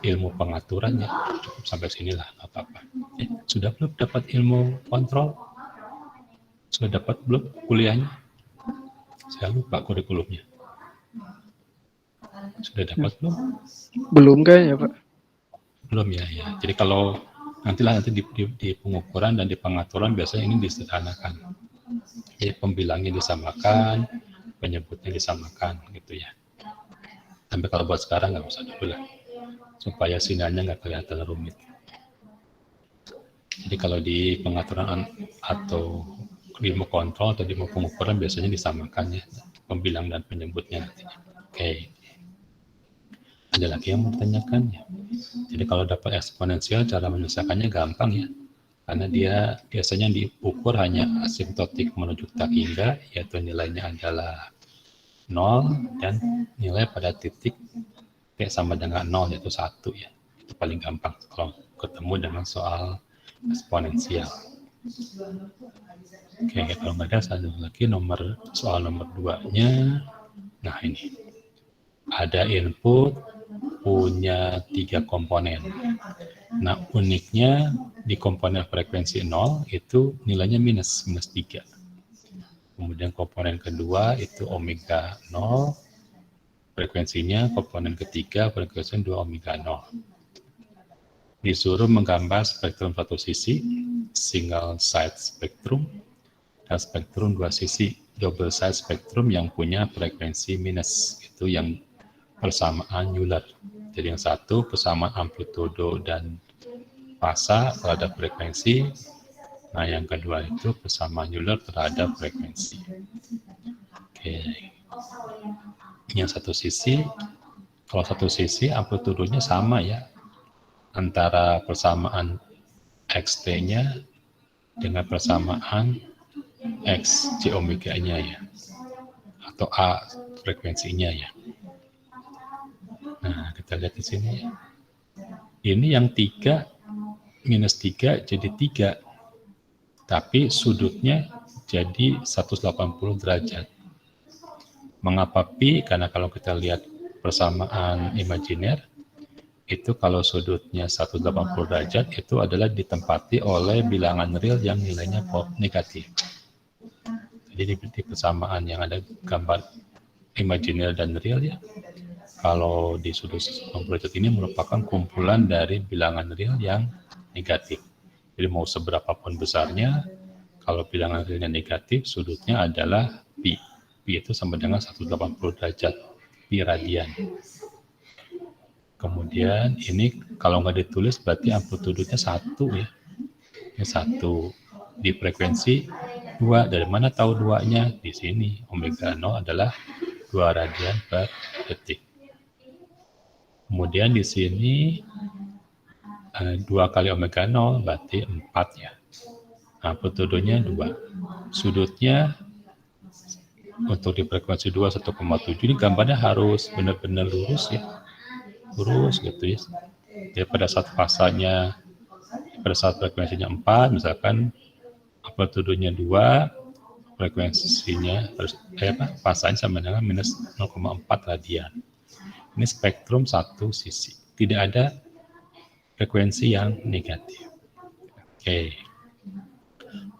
ilmu pengaturannya. Cukup sampai sinilah. Enggak apa-apa. Sudah belum dapat ilmu kontrol? Sudah dapat belum kuliahnya? Saya lupa kurikulumnya. Sudah dapat belum? Belum kayaknya, Pak. Belum ya. Jadi kalau nanti di pengukuran dan di pengaturan biasanya ini disederhanakan. Jadi pembilangnya disamakan, penyebutnya disamakan gitu ya. Tapi kalau buat sekarang nggak usah dulu lah. Supaya sinyalnya nggak kelihatan rumit. Jadi kalau di pengaturan atau ilmu kontrol atau ilmu pengukuran biasanya disamakan ya, pembilang dan penyebutnya nantinya. Oke. Ada lagi yang mau ditanyakan ya? Jadi kalau dapat eksponensial cara menyelesaikannya gampang ya. Karena dia biasanya diukur hanya asimptotik menuju tak hingga, yaitu nilainya adalah 0 dan nilai pada titik T sama dengan 0 yaitu 1 ya. Itu paling gampang kalau ketemu dengan soal eksponensial. Oke, kalau nggak ada satu lagi soal nomor 2-nya. Nah ini ada input punya 3 komponen. Nah uniknya di komponen frekuensi 0 itu nilainya minus 3. Kemudian komponen kedua itu omega 0, frekuensinya komponen ketiga frekuensinya 2 omega 0. Disuruh menggambar spektrum satu sisi, single side spektrum, dan spektrum 2 sisi, double side spektrum yang punya frekuensi minus, itu yang persamaan Euler. Jadi yang satu persamaan amplitudo dan fasa terhadap frekuensi. Nah yang kedua itu persamaan Euler terhadap frekuensi. Oke. Yang satu sisi, kalau satu sisi amplitudonya sama ya, antara persamaan xt-nya dengan persamaan x j omega-nya ya, atau a frekuensinya ya. Nah kita lihat di sini. Ini yang 3 minus 3 jadi 3, tapi sudutnya jadi 180 derajat. Mengapa pi? Karena kalau kita lihat persamaan imajiner, itu kalau sudutnya 180 derajat itu adalah ditempati oleh bilangan real yang nilainya negatif. Jadi di persamaan yang ada gambar imajiner dan real ya, kalau di sudut 90 derajat ini merupakan kumpulan dari bilangan real yang negatif. Jadi mau seberapapun besarnya, kalau bilangan realnya negatif, sudutnya adalah pi. Pi itu sama dengan 180 derajat, pi radian. Kemudian ini kalau nggak ditulis berarti amplitudenya 1 ya. Ini 1 di frekuensi 2. Dari mana tahu 2-nya? Di sini omega 0 adalah 2 radian per detik. Kemudian di sini 2 kali omega 0 berarti 4 ya. Amplitudenya 2. Sudutnya untuk di frekuensi 2 1,7 ini gambarnya harus benar-benar lurus ya. lurus gitu ya. Jadi pada saat fasanya, pada saat frekuensinya 4, misalkan amplitudonya 2, frekuensinya fasanya sama dengan minus 0,4 radian. Ini spektrum satu sisi. Tidak ada frekuensi yang negatif. Oke.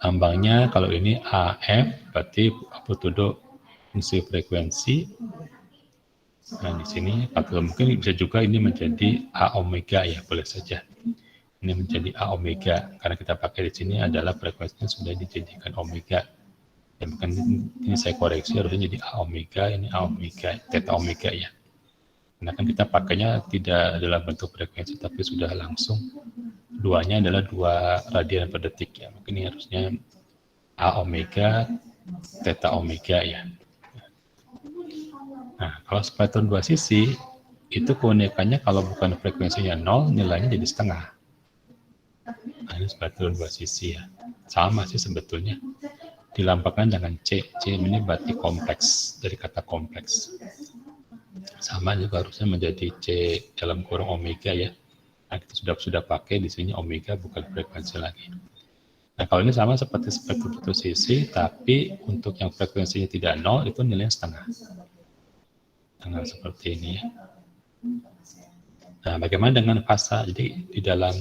Lambangnya kalau ini AF berarti amplitudo fungsi frekuensi. Nah, di sini atau mungkin bisa juga ini menjadi A omega ya, boleh saja. Ini menjadi A omega karena kita pakai di sini adalah frekuensinya sudah dijadikan omega. Ya, mungkin ini saya koreksi harusnya jadi A omega, ini A omega, theta omega ya. Karena kan kita pakainya tidak dalam bentuk frekuensi tapi sudah langsung duanya adalah 2 radian per detik ya. Mungkin ini harusnya A omega, theta omega ya. Nah, kalau spektrum 2 sisi itu keunikannya kalau bukan frekuensinya 0, nilainya jadi setengah. Nah, ini spektrum 2 sisi ya. Sama sih sebetulnya. Dilambangkan dengan C. C ini berarti kompleks, dari kata kompleks. Sama juga harusnya menjadi C dalam kurung omega ya. Nah, kita sudah pakai di sini omega bukan frekuensi lagi. Nah, kalau ini sama seperti spektrum 1 sisi, tapi untuk yang frekuensinya tidak 0 itu nilainya setengah. Setengah seperti ini ya. Nah, bagaimana dengan fasa? Jadi di dalam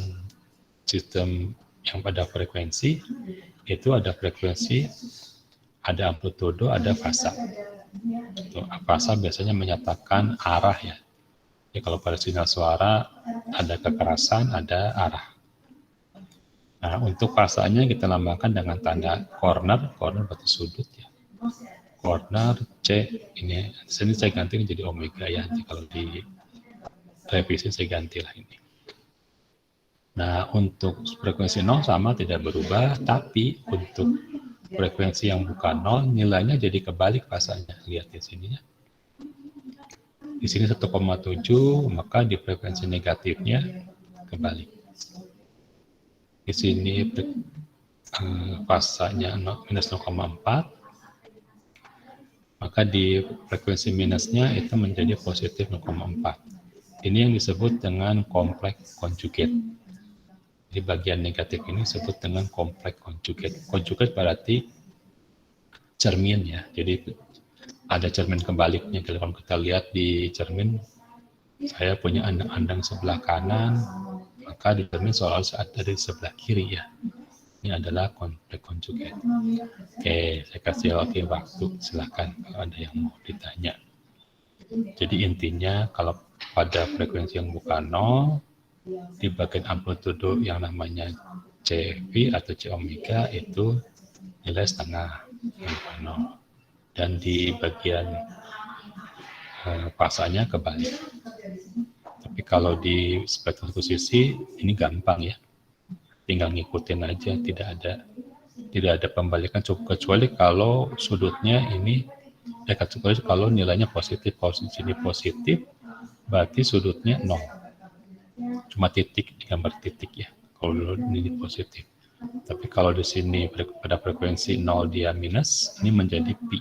sistem yang pada frekuensi itu ada frekuensi, ada amplitudo, ada fasa. Fasa biasanya menyatakan arah ya. Jadi kalau pada sinyal suara ada kekerasan, ada arah. Nah, untuk fasanya kita lambangkan dengan tanda corner berarti sudut ya. Corner C ini, sini saya ganti menjadi omega ya. Nanti kalau di revisi saya gantilah ini. Nah, untuk frekuensi 0 sama tidak berubah, tapi untuk frekuensi yang bukan 0 nilainya jadi kebalik fasanya. Lihat di sini ya. Di sini 1,7, maka di frekuensi negatifnya kebalik. Di sini fasanya minus 0,4, maka di frekuensi minusnya itu menjadi positif 0,4. Ini yang disebut dengan kompleks konjugat. Di bagian negatif ini disebut dengan kompleks konjugat. Konjugat berarti cermin ya. Jadi ada cermin kebaliknya. Kalau kita lihat di cermin, saya punya andang-andang sebelah kanan, maka di cermin seolah-olah ada di sebelah kiri ya. Ini adalah kompleks konjugat. Oke, saya kasih waktu, silakan kalau ada yang mau ditanya. Jadi intinya kalau pada frekuensi yang bukan 0, di bagian amplitudo yang namanya CV atau C omega itu nilai setengah yang 0. Dan di bagian fasanya kebalik. Tapi kalau di spektrum satu sisi ini gampang ya, tinggal ngikutin aja, tidak ada pembalikan, kecuali kalau sudutnya ini kecuali kalau nilainya positif. Kalau di sini positif berarti sudutnya 0, cuma titik, digambar titik ya kalau ini positif. Tapi kalau di sini pada frekuensi 0 dia minus, ini menjadi pi.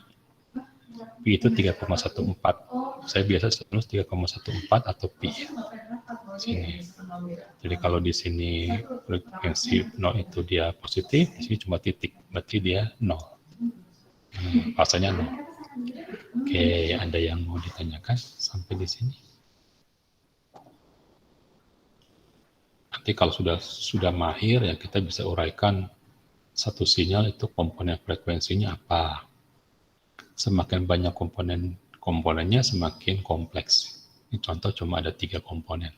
Pi itu 3,14. Saya biasa tulis 3,14 atau pi ya. Sini. Jadi kalau di sini frekuensi 0 itu dia positif, di sini cuma titik, berarti dia 0. Fasanya 0. Oke, ada yang mau ditanyakan sampai di sini? Nanti kalau sudah mahir ya kita bisa uraikan satu sinyal itu komponen frekuensinya apa. Semakin banyak komponennya semakin kompleks. Ini contoh cuma ada 3 komponen.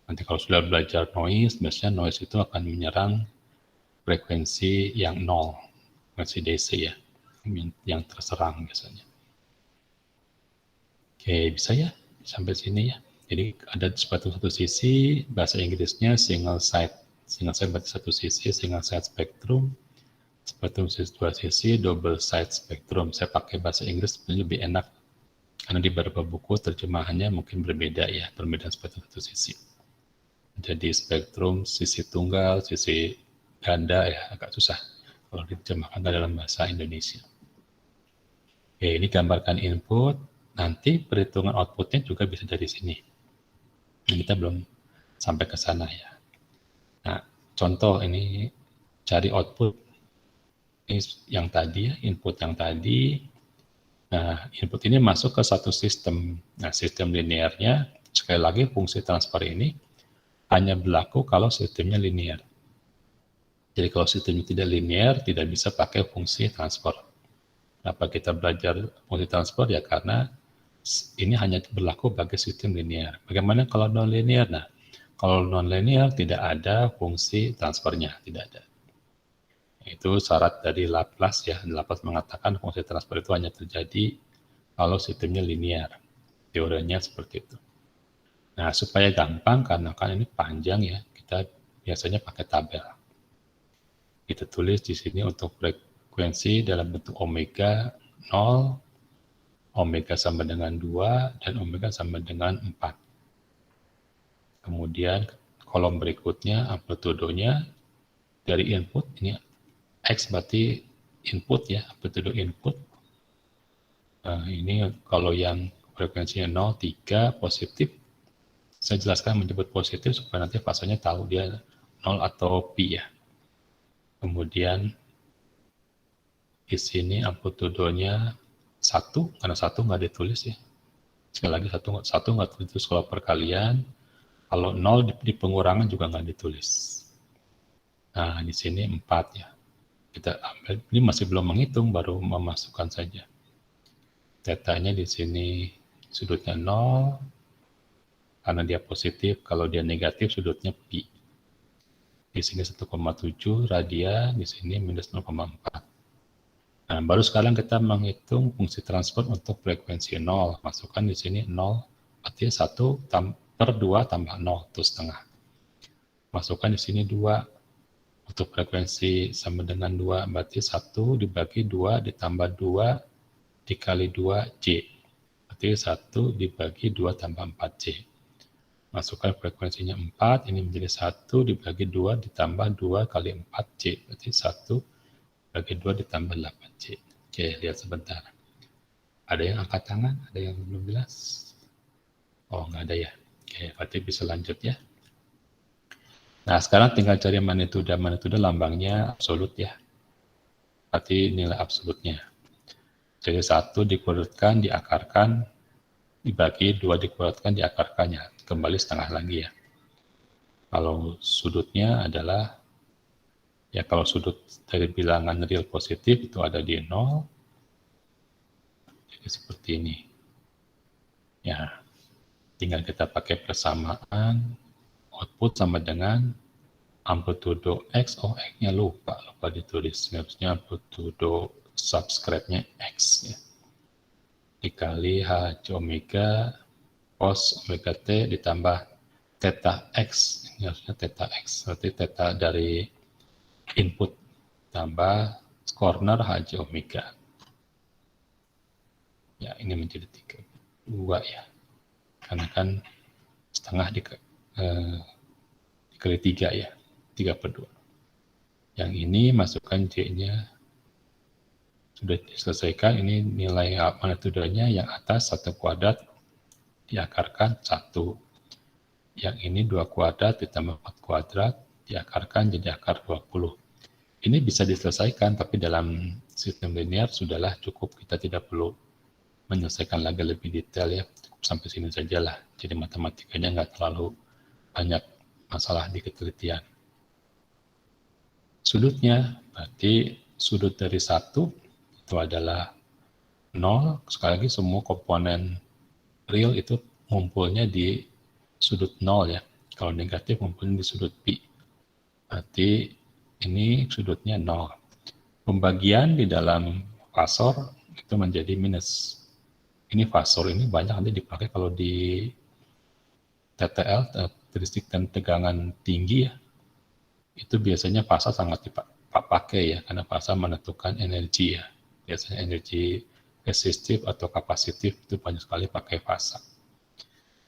Nanti kalau sudah belajar noise, biasanya noise itu akan menyerang frekuensi yang 0, frekuensi DC ya, yang terserang biasanya. Oke, bisa ya sampai sini ya. Jadi ada spektrum satu sisi, bahasa Inggrisnya single side. Single side berarti satu sisi, single side spektrum. Spektrum dua sisi, double side spektrum. Saya pakai bahasa Inggris sebenarnya lebih enak karena di beberapa buku terjemahannya mungkin berbeda ya, perbedaan spektrum satu sisi. Jadi spektrum sisi tunggal, sisi ganda ya agak susah kalau diterjemahkan dalam bahasa Indonesia. Oke, ini gambarkan input. Nanti perhitungan outputnya juga bisa dari sini. Kita belum sampai ke sana ya. Nah, contoh ini cari output. Ini yang tadi ya, input yang tadi. Nah, input ini masuk ke satu sistem. Nah, sistem linearnya, sekali lagi fungsi transfer ini hanya berlaku kalau sistemnya linear. Jadi kalau sistemnya tidak linear, tidak bisa pakai fungsi transfer. Kenapa kita belajar fungsi transfer? Ya karena ini hanya berlaku bagi sistem linear. Bagaimana kalau non-linear? Nah, kalau non-linear tidak ada fungsi transfernya, tidak ada. Itu syarat dari Laplace ya. Laplace mengatakan fungsi transfer itu hanya terjadi kalau sistemnya linear. Teorinya seperti itu. Nah, supaya gampang, karena kan ini panjang ya, kita biasanya pakai tabel. Kita tulis di sini untuk frekuensi dalam bentuk omega 0, omega sama dengan 2, dan omega sama dengan 4. Kemudian kolom berikutnya amplitudenya dari input, ini X berarti input ya, amplitudo input. Nah, ini kalau yang frekuensinya 0, 3, positif. Saya jelaskan menyebut positif supaya nanti fasanya tahu dia 0 atau pi ya. Kemudian di sini amplitudonya 1, karena 1 nggak ditulis ya. Sekali lagi 1 nggak ditulis kalau perkalian, kalau 0 di pengurangan juga nggak ditulis. Nah, di sini 4 ya. Kita ambil, ini masih belum menghitung, baru memasukkan saja. Tetanya di sini sudutnya 0, karena dia positif, kalau dia negatif sudutnya pi. Di sini 1,7 radian, di sini minus 0,4. Nah, baru sekarang kita menghitung fungsi transfer untuk frekuensi 0. Masukkan di sini 0, artinya 1 per 2 tambah 0, itu setengah. Masukkan di sini 2, untuk frekuensi sama dengan 2, berarti 1 dibagi 2 ditambah 2 dikali 2J. Berarti 1 dibagi 2 tambah 4J. Masukkan frekuensinya 4, ini menjadi 1 dibagi 2 ditambah 2 kali 4J. Berarti 1 bagi 2 ditambah 8J. Oke, lihat sebentar. Ada yang angkat tangan? Ada yang belum jelas? Oh, nggak ada ya. Oke, berarti bisa lanjut ya. Nah, sekarang tinggal cari magnitudo. Magnitudo lambangnya absolut ya. Berarti nilai absolutnya. Jadi 1 dikurutkan, diakarkan, dibagi 2 dikurutkan, diakarkannya. Kembali setengah lagi ya. Kalau sudutnya adalah, ya kalau sudut dari bilangan real positif itu ada di 0. Jadi seperti ini. Ya, tinggal kita pakai persamaan. Output sama dengan amplitudo X. Oh, X-nya lupa ditulis. Harusnya amplitudo subscribe-nya X ya. Dikali H omega cos omega T ditambah theta X. Ini harusnya theta X. Berarti theta dari input tambah corner H omega. Ya, ini menjadi 2 ya. Karena kan setengah dikali 3 ya. 3 per 2. Yang ini masukkan J-nya. Sudah diselesaikan, ini nilai magnitudonya yang atas 1 kuadrat diakarkan 1. Yang ini 2 kuadrat ditambah 4 kuadrat diakarkan jadi akar 20. Ini bisa diselesaikan, tapi dalam sistem linear sudahlah cukup, kita tidak perlu menyelesaikan lagi lebih detail ya. Cukup sampai sini sajalah. Jadi matematikanya nggak terlalu banyak masalah di ketelitian. Sudutnya, berarti sudut dari 1 itu adalah 0, sekali lagi semua komponen real itu ngumpulnya di sudut 0 ya. Kalau negatif ngumpulnya di sudut pi. Berarti ini sudutnya 0. Pembagian di dalam fasor itu menjadi minus. Ini fasor ini banyak nanti dipakai kalau di TTL, karakteristik dan tegangan tinggi ya. Itu biasanya fasa sangat dipakai ya, karena fasa menentukan energi ya. Biasanya energi resistif atau kapasitif itu banyak sekali pakai fasa.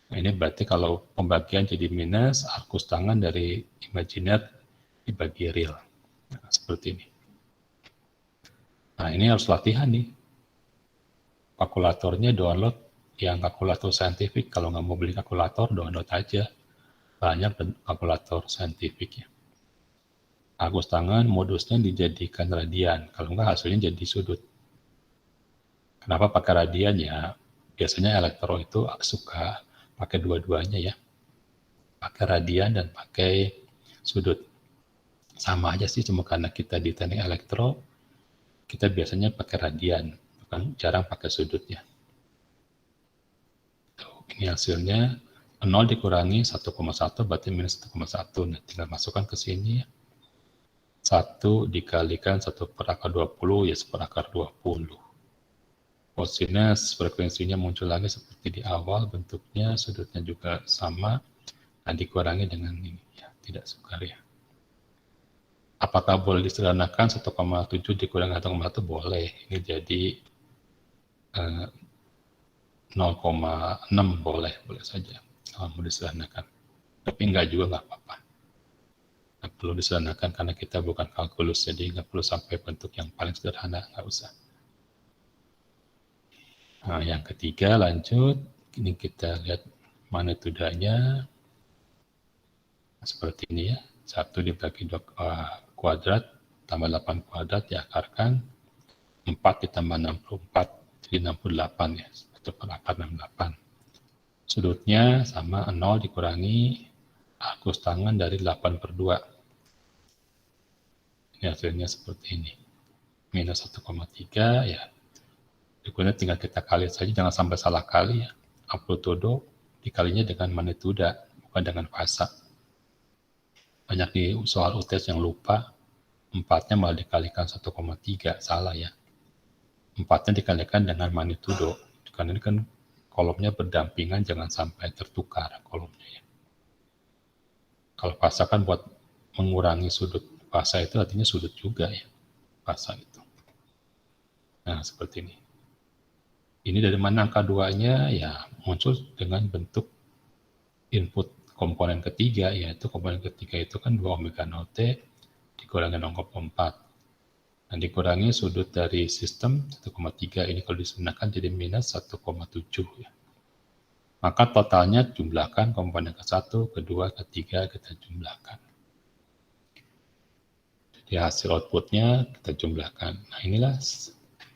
Nah, ini berarti kalau pembagian jadi minus, arkus tangan dari imajiner dibagi real. Nah, seperti ini. Nah, ini harus latihan nih. Kalkulatornya download yang kalkulator saintifik. Kalau nggak mau beli kalkulator, download aja. Banyak kalkulator saintifik ya. Argus tangan modusnya dijadikan radian, kalau nggak hasilnya jadi sudut. Kenapa pakai radian ya? Biasanya elektro itu suka pakai dua-duanya ya. Pakai radian dan pakai sudut. Sama aja sih, cuma karena kita di teknik elektro, kita biasanya pakai radian, bukan jarang pakai sudutnya. Ini hasilnya 0 dikurangi 1,1 berarti minus 1,1. Nah, tinggal masukkan ke sini. 1 dikalikan 1 per akar 20 ya 1 per akar 20. Kosinus frekuensinya muncul lagi seperti di awal, bentuknya sudutnya juga sama. Nah, dikurangi dengan ini ya, tidak sukar ya. Apakah boleh disederhanakan 1,7 dikurangi 1,1? Boleh. Ini jadi 0,6 boleh saja kalau mau disederhanakan. Tapi enggak juga nggak apa-apa. Nggak perlu disederhanakan karena kita bukan kalkulus, jadi nggak perlu sampai bentuk yang paling sederhana, nggak usah. Nah, yang ketiga lanjut, ini kita lihat magnitudanya seperti ini ya. 1 dibagi 2 kuadrat tambah 8 kuadrat diakarkan 4 ditambah 64 jadi 68 ya. 1 per akar 68. Sudutnya sama 0 dikurangi argus tangan dari 8 per 2. Ini hasilnya seperti ini. Minus 1,3 ya. Berikutnya tinggal kita kali saja, jangan sampai salah kali ya. Amplitudo dikalinya dengan magnituda, bukan dengan fasa. Banyak di soal UTS yang lupa, 4-nya malah dikalikan 1,3, salah ya. 4-nya dikalikan dengan magnitudo, karena ini kan kolomnya berdampingan, jangan sampai tertukar kolomnya ya. Kalau fasa kan buat mengurangi sudut, fasa itu artinya sudut juga ya, fasa itu. Nah, seperti ini. Ini dari mana angka 2-nya? Ya, muncul dengan bentuk input komponen ketiga, yaitu komponen ketiga itu kan 2 omega 0 T dikurangi 0,4. Dan dikurangi sudut dari sistem 1,3, ini kalau disederhanakan jadi minus 1,7 ya. Maka totalnya jumlahkan komponen ke-1, kedua, ketiga kita jumlahkan. Jadi hasil outputnya kita jumlahkan. Nah, inilah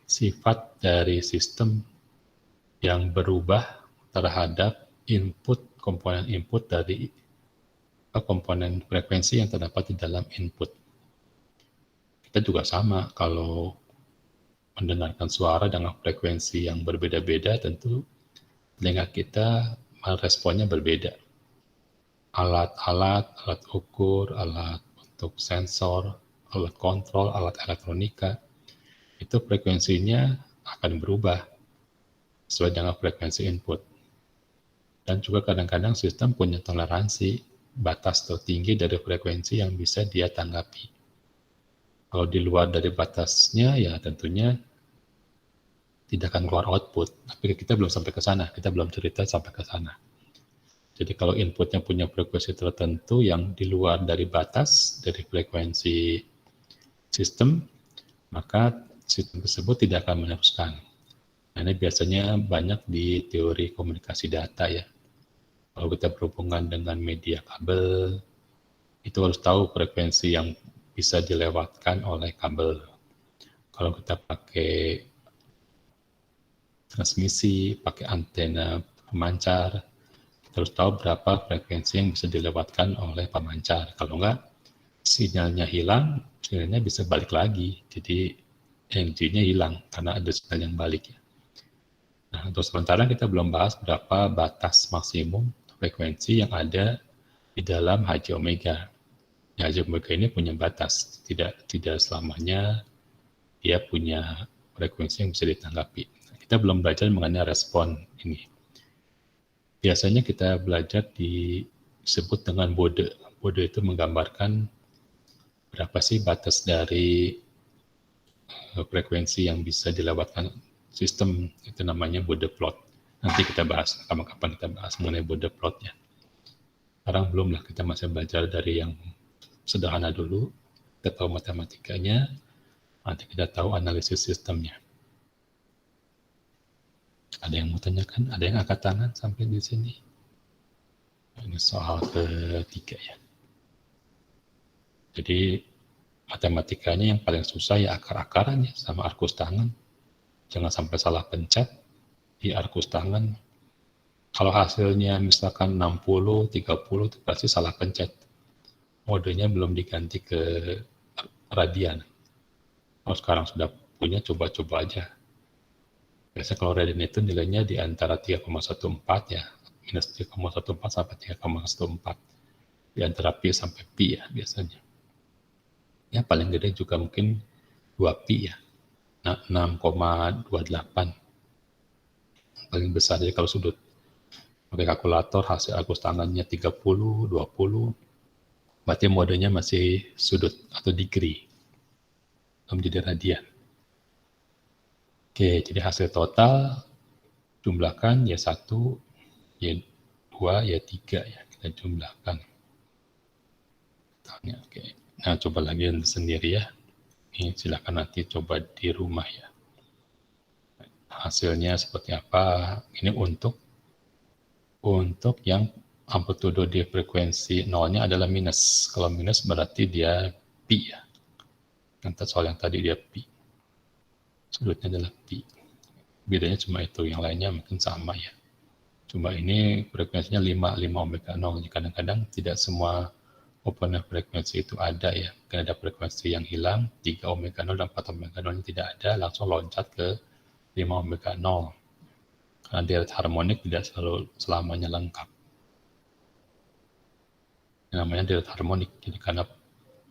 sifat dari sistem yang berubah terhadap komponen input dari komponen frekuensi yang terdapat di dalam input. Kita juga sama, kalau mendengarkan suara dengan frekuensi yang berbeda-beda, tentu telinga kita meresponnya berbeda. Alat ukur, alat untuk sensor, alat kontrol, alat elektronika, itu frekuensinya akan berubah sesuai dengan frekuensi input. Dan juga kadang-kadang sistem punya toleransi batas tertinggi dari frekuensi yang bisa dia tanggapi. Kalau di luar dari batasnya ya tentunya tidak akan keluar output. Tapi kita belum sampai ke sana, kita belum cerita sampai ke sana. Jadi kalau inputnya punya frekuensi tertentu yang di luar dari batas dari frekuensi sistem, maka sistem tersebut tidak akan meneruskan. Nah, ini biasanya banyak di teori komunikasi data ya. Kalau kita berhubungan dengan media kabel, itu harus tahu frekuensi yang bisa dilewatkan oleh kabel. Kalau kita pakai transmisi, pakai antena pemancar, kita harus tahu berapa frekuensi yang bisa dilewatkan oleh pemancar. Kalau enggak, sinyalnya hilang, sinyalnya bisa balik lagi. Jadi energinya hilang karena ada sinyal yang balik ya. Nah, untuk sementara kita belum bahas berapa batas maksimum frekuensi yang ada di dalam Hj omega. Ya, Hj omega ini punya batas, tidak selamanya dia punya frekuensi yang bisa ditanggapi. Kita belum belajar mengenai respon ini. Biasanya kita belajar disebut dengan bode. Bode itu menggambarkan berapa sih batas dari frekuensi yang bisa dilewatkan sistem, itu namanya bode plot. Nanti kita bahas, kapan-kapan kita bahas mengenai bode plotnya. Sekarang belum lah, kita masih belajar dari yang sederhana dulu, kita tahu matematikanya, nanti kita tahu analisis sistemnya. Ada yang mau tanyakan? Ada yang angkat tangan sampai di sini? Ini soal ketiga ya. Jadi matematikanya yang paling susah ya akar-akarannya sama arkus tangan. Jangan sampai salah pencet di arkus tangan. Kalau hasilnya misalkan 60, 30 itu pasti salah pencet. Modenya belum diganti ke radian. Kalau sekarang sudah punya, coba-coba aja. Biasanya kalau radian itu nilainya di antara 3,14 ya, minus 3,14 sampai 3,14. Di antara pi sampai pi ya biasanya. Ya paling gede juga mungkin 2 pi ya, 6,28. Paling besar, jadi kalau sudut pakai kalkulator hasil arkus tangannya 30, 20, berarti modenya masih sudut atau degree, belum jadi radian. Oke, jadi hasil total jumlahkan ya 1, ya 2, ya 3 ya, kita jumlahkan. Oke. Nah, coba lagi sendiri ya. Ini silakan nanti coba di rumah ya. Hasilnya seperti apa? Ini untuk yang amplitudo di frekuensi nolnya adalah minus. Kalau minus berarti dia pi ya. Soal yang tadi dia pi. Sudutnya adalah pi. Bedanya cuma itu, yang lainnya mungkin sama ya. Cuma ini frekuensinya 5 omega 0. Kadang-kadang tidak semua komponen frekuensi itu ada ya. Mungkin ada frekuensi yang hilang, 3 omega 0 dan 4 omega 0 tidak ada, langsung loncat ke 5 omega 0. Karena deret harmonik tidak selalu selamanya lengkap. Yang namanya deret harmonik, jadi karena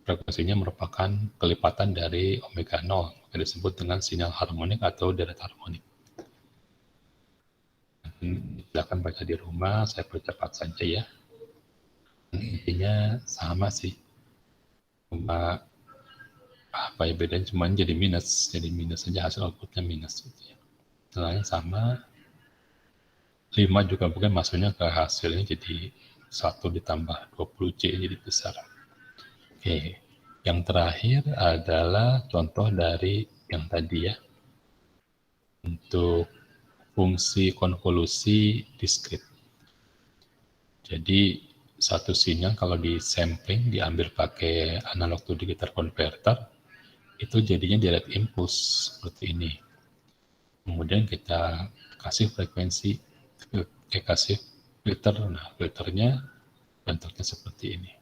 frekuensinya merupakan kelipatan dari omega 0, maka disebut dengan sinyal harmonik atau deret harmonik. Silakan baca di rumah, saya percepat saja ya. Intinya sama sih, cuma apa ya bedanya, cuma jadi minus saja, hasil outputnya minus gitu ya. Selain sama, 5 juga mungkin masuknya ke hasilnya jadi 1 ditambah 20C jadi besar. Oke, yang terakhir adalah contoh dari yang tadi ya, untuk fungsi konvolusi diskrit. Jadi satu sinyal kalau di sampling diambil pakai analog to digital converter, itu jadinya direct impulse seperti ini. Kemudian kita kasih frekuensi, kasih filter. Nah, filternya bentuknya seperti ini.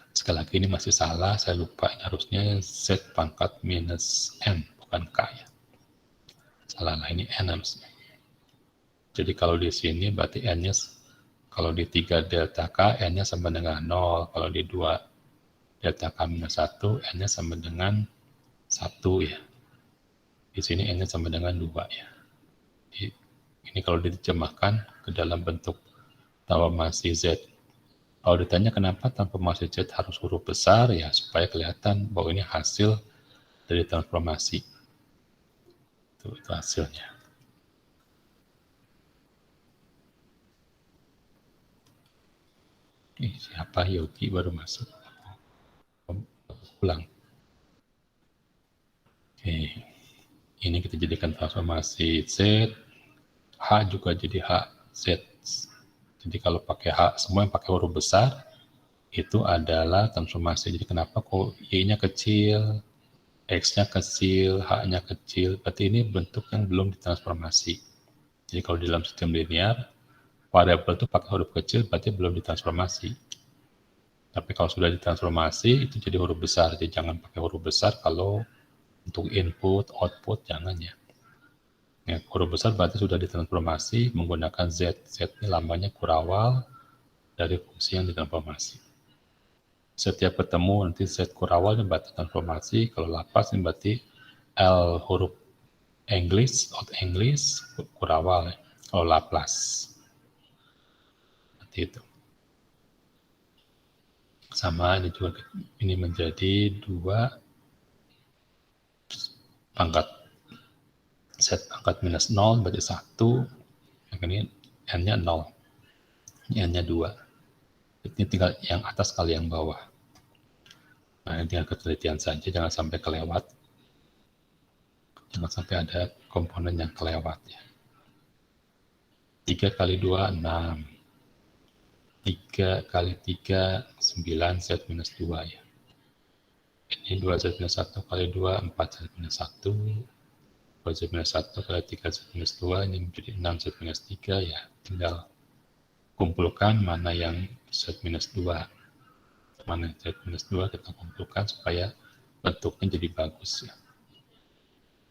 Sekali lagi ini masih salah, saya lupa, ini harusnya Z pangkat minus N, bukan K ya. Salah, nah ini N harusnya. Jadi kalau di sini berarti N-nya, kalau di 3 delta K, N-nya sama dengan 0. Kalau di 2 delta K minus 1, N-nya sama dengan 1 ya. Di sini N-nya sama dengan 2 ya. Ini kalau diterjemahkan ke dalam bentuk transformasi Z. Kalau ditanya kenapa transformasi Z harus huruf besar, ya supaya kelihatan bahwa ini hasil dari transformasi. Itu hasilnya. Siapa Yogi baru masuk? Pulang. Oke. Ini kita jadikan transformasi Z. H juga jadi H Z. Jadi kalau pakai H, semua yang pakai huruf besar, itu adalah transformasi. Jadi kenapa kok Y-nya kecil, X-nya kecil, H-nya kecil, berarti ini bentuk yang belum ditransformasi. Jadi kalau di dalam sistem linear, variabel itu pakai huruf kecil, berarti belum ditransformasi. Tapi kalau sudah ditransformasi, itu jadi huruf besar. Jadi jangan pakai huruf besar kalau untuk input, output, jangan ya. Ya, huruf besar berarti sudah ditransformasi menggunakan Z. Z ini lambangnya Kurawal dari fungsi yang ditransformasi. Setiap ketemu nanti Z Kurawal ini berarti transformasi. Kalau Laplace ini berarti L huruf English, out English, Kurawal. Kalau Laplace. Seperti itu. Sama ini juga, ini menjadi 2 pangkat Z pangkat minus 0 berarti 1. Yang ini N-nya 0. Ini N-nya 2. Ini tinggal yang atas kali yang bawah. Nah, ini tinggal ketelitian saja, jangan sampai kelewat. Jangan sampai ada komponen yang kelewat ya. 3 kali 2, 6. 3 kali 3, 9 Z minus 2 ya. Ini 2Z minus 1 kali 2, 4Z minus 1. 2Z minus 1 kali 3Z minus 2, ini menjadi 6Z minus 3 ya. Tinggal kumpulkan mana yang Z minus 2. Mana Z minus 2 kita kumpulkan supaya bentuknya jadi bagus ya.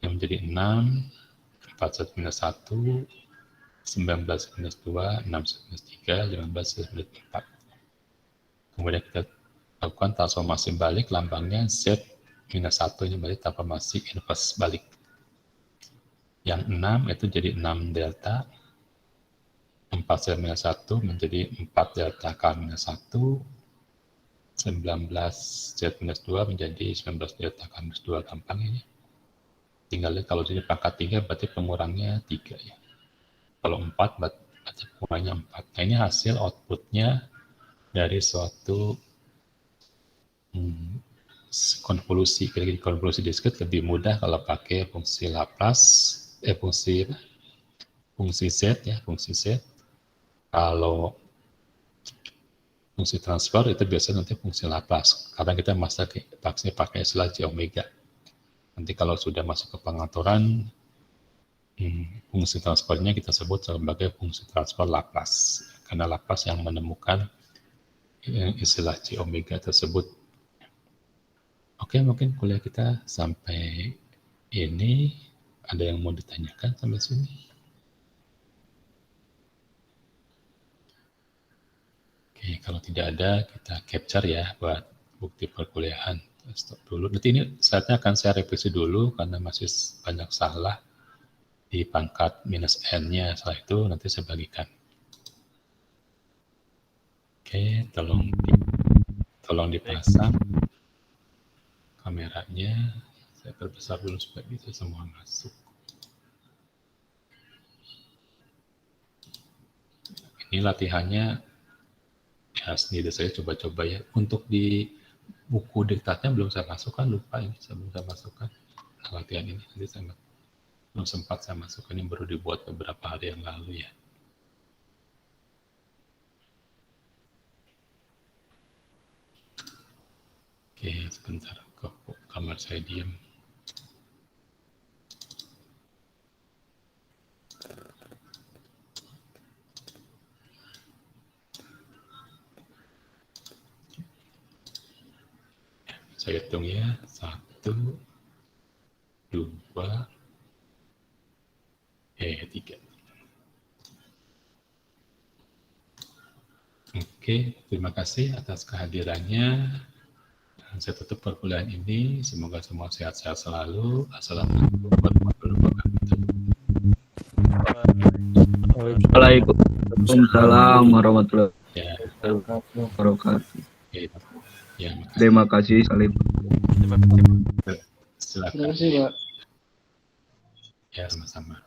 Yang menjadi 6, 4Z minus 1, 19 minus 2, 6 minus 3, 15 minus 4. Kemudian kita lakukan transformasi balik, lambangnya Z minus 1 ini berarti transformasi inverse balik. Yang 6 itu jadi 6 delta, 4 Z minus 1 menjadi 4 delta K minus 1, 19 Z minus 2 menjadi 19 delta K minus 2, gampang ini. Tinggal lihat kalau ini pangkat 3 berarti pengurangnya 3 ya. Kalau 4 berarti pengurangnya 4. Nah ini hasil outputnya dari suatu konvolusi. Konvolusi diskrit lebih mudah kalau pakai fungsi Laplace, fungsi Z ya, fungsi Z. Kalau fungsi transfer itu biasanya nanti fungsi Laplace. Karena kita masih pakai istilah J omega. Nanti kalau sudah masuk ke pengaturan, fungsi transfernya kita sebut sebagai fungsi transfer Laplace. Karena Laplace yang menemukan istilah J omega tersebut. Oke, mungkin kuliah kita sampai ini. Ada yang mau ditanyakan sampai sini? Oke, kalau tidak ada, kita capture ya buat bukti perkuliahan. Stop dulu. Nanti ini saatnya akan saya revisi dulu karena masih banyak salah di pangkat minus n-nya. Setelah itu nanti saya bagikan. Oke, tolong dipasang kameranya. Saya perbesar dulu supaya bisa semua masuk. Ini latihannya ya sendiri saya coba-coba ya. Untuk di buku diktatnya belum saya masukkan, lupa ini saya belum saya masukkan latihan ini. Nanti saya belum sempat saya masukkan, ini baru dibuat beberapa hari yang lalu ya. Oke, sebentar kok kamar saya diam. Saya hitung ya, 1, 2, 3. Oke, terima kasih atas kehadirannya. Saya tutup perkuliahan ini. Semoga semua sehat-sehat selalu. Assalamualaikum warahmatullahi wabarakatuh. Waalaikumsalam warahmatullahi wabarakatuh. Ya, Terima kasih Salim. Silakan. Terima kasih, Pak. Ya, sama-sama.